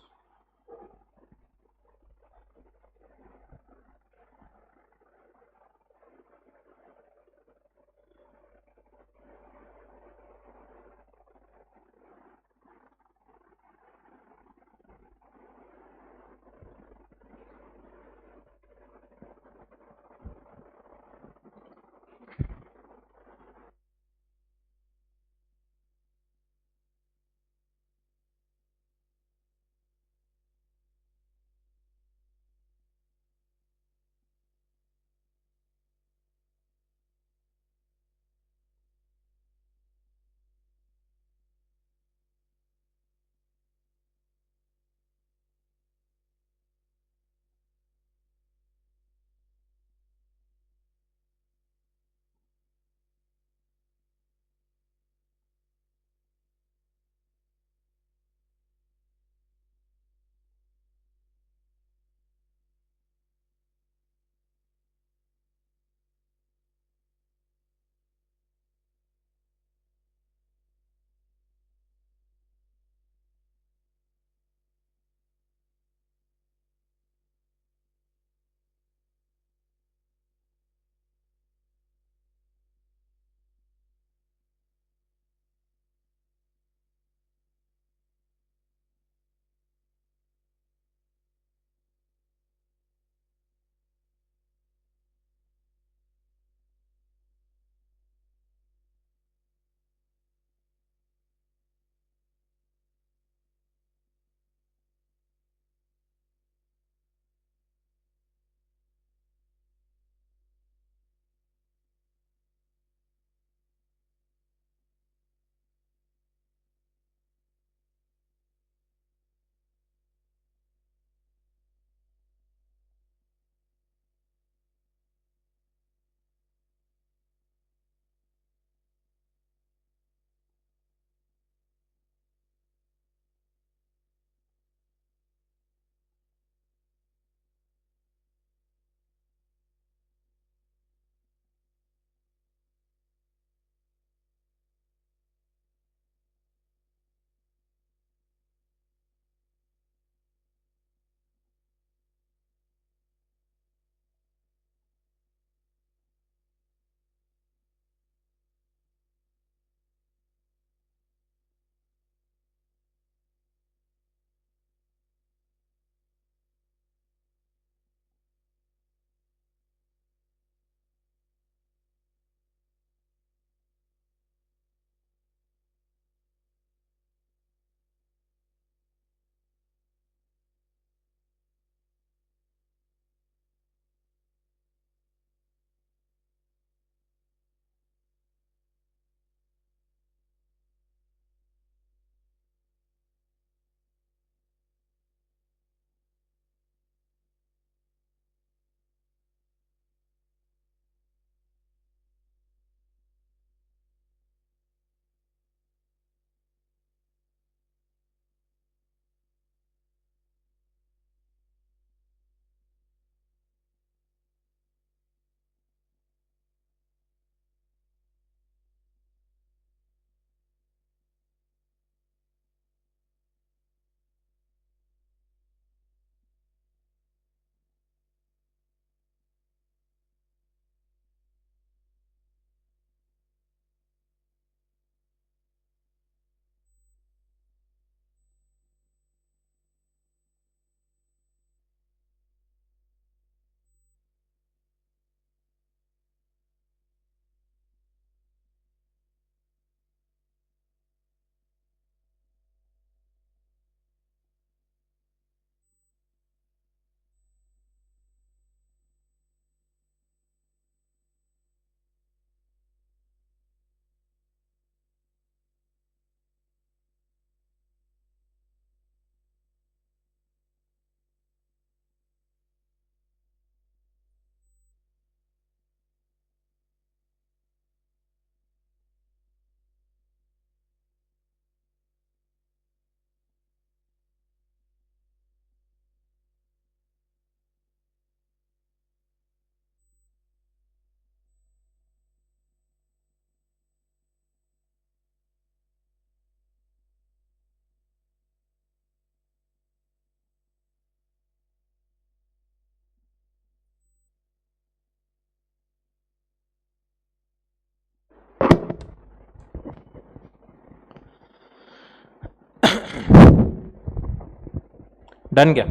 Done क्या?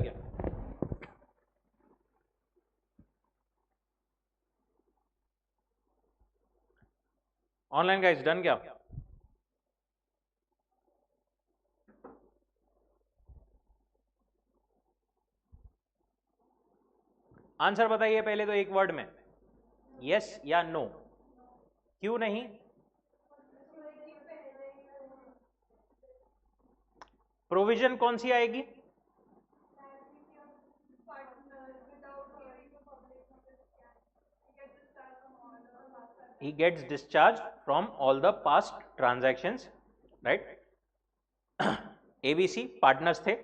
ऑनलाइन गाइस डन क्या? आंसर बताइए पहले तो एक वर्ड में, यस या नो। क्यों नहीं? प्रोविजन कौन सी आएगी? he gets discharged from all the past transactions, right? ABC partners थे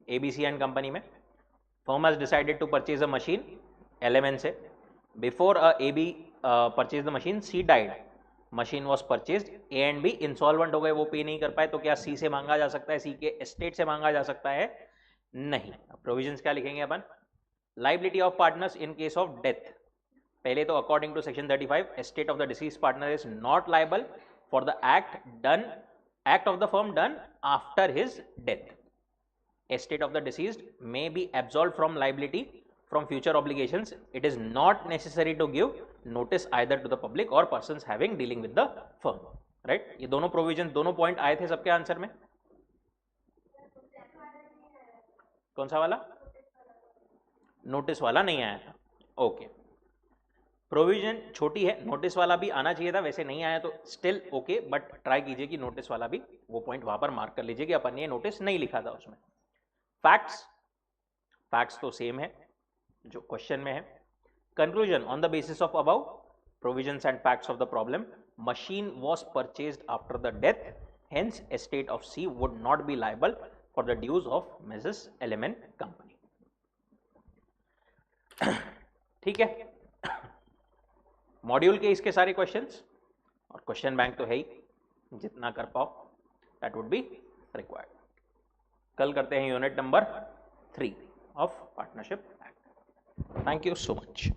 ABC एंड कंपनी में, firm has decided to purchase a machine LMN से, before AB purchased the machine C died, machine was purchased, A and B insolvent हो गए, वो पे नहीं कर पाए, तो क्या C से मांगा जा सकता है, C के एस्टेट से मांगा जा सकता है? नहीं। प्रोविजंस क्या लिखेंगे अपन? Liability of partners in case of death, पहले तो according to section 35 estate of the deceased partner is not liable for the act of the firm done after his death. estate of the deceased may be absolved from liability from future obligations. It is not necessary to give notice either to the public or persons having dealing with the firm, right? ये दोनों provision, दोनों point आए थे सबके answer में। कौन सा वाला? नोटिस वाला नहीं आया था, ओके। प्रोविजन छोटी है, नोटिस वाला भी आना चाहिए था, वैसे नहीं आया तो स्टिल ओके, बट ट्राई कीजिए कि नोटिस वाला भी, वो पॉइंट वहां पर मार्क कर लीजिए कि अपन ने नोटिस नहीं लिखा था उसमें। फैक्ट्स तो सेम है जो क्वेश्चन में है। Conclusion on the basis of above provisions and facts of the problem, machine was purchased after the death, hence estate of C would not be liable for the dues of Mrs LMN company. ठीक है, module के इसके सारे questions और question bank तो है ही, जितना कर पाओ दैट वुड बी रिक्वायर्ड। कल करते हैं unit number 3 of partnership act. Thank you so much.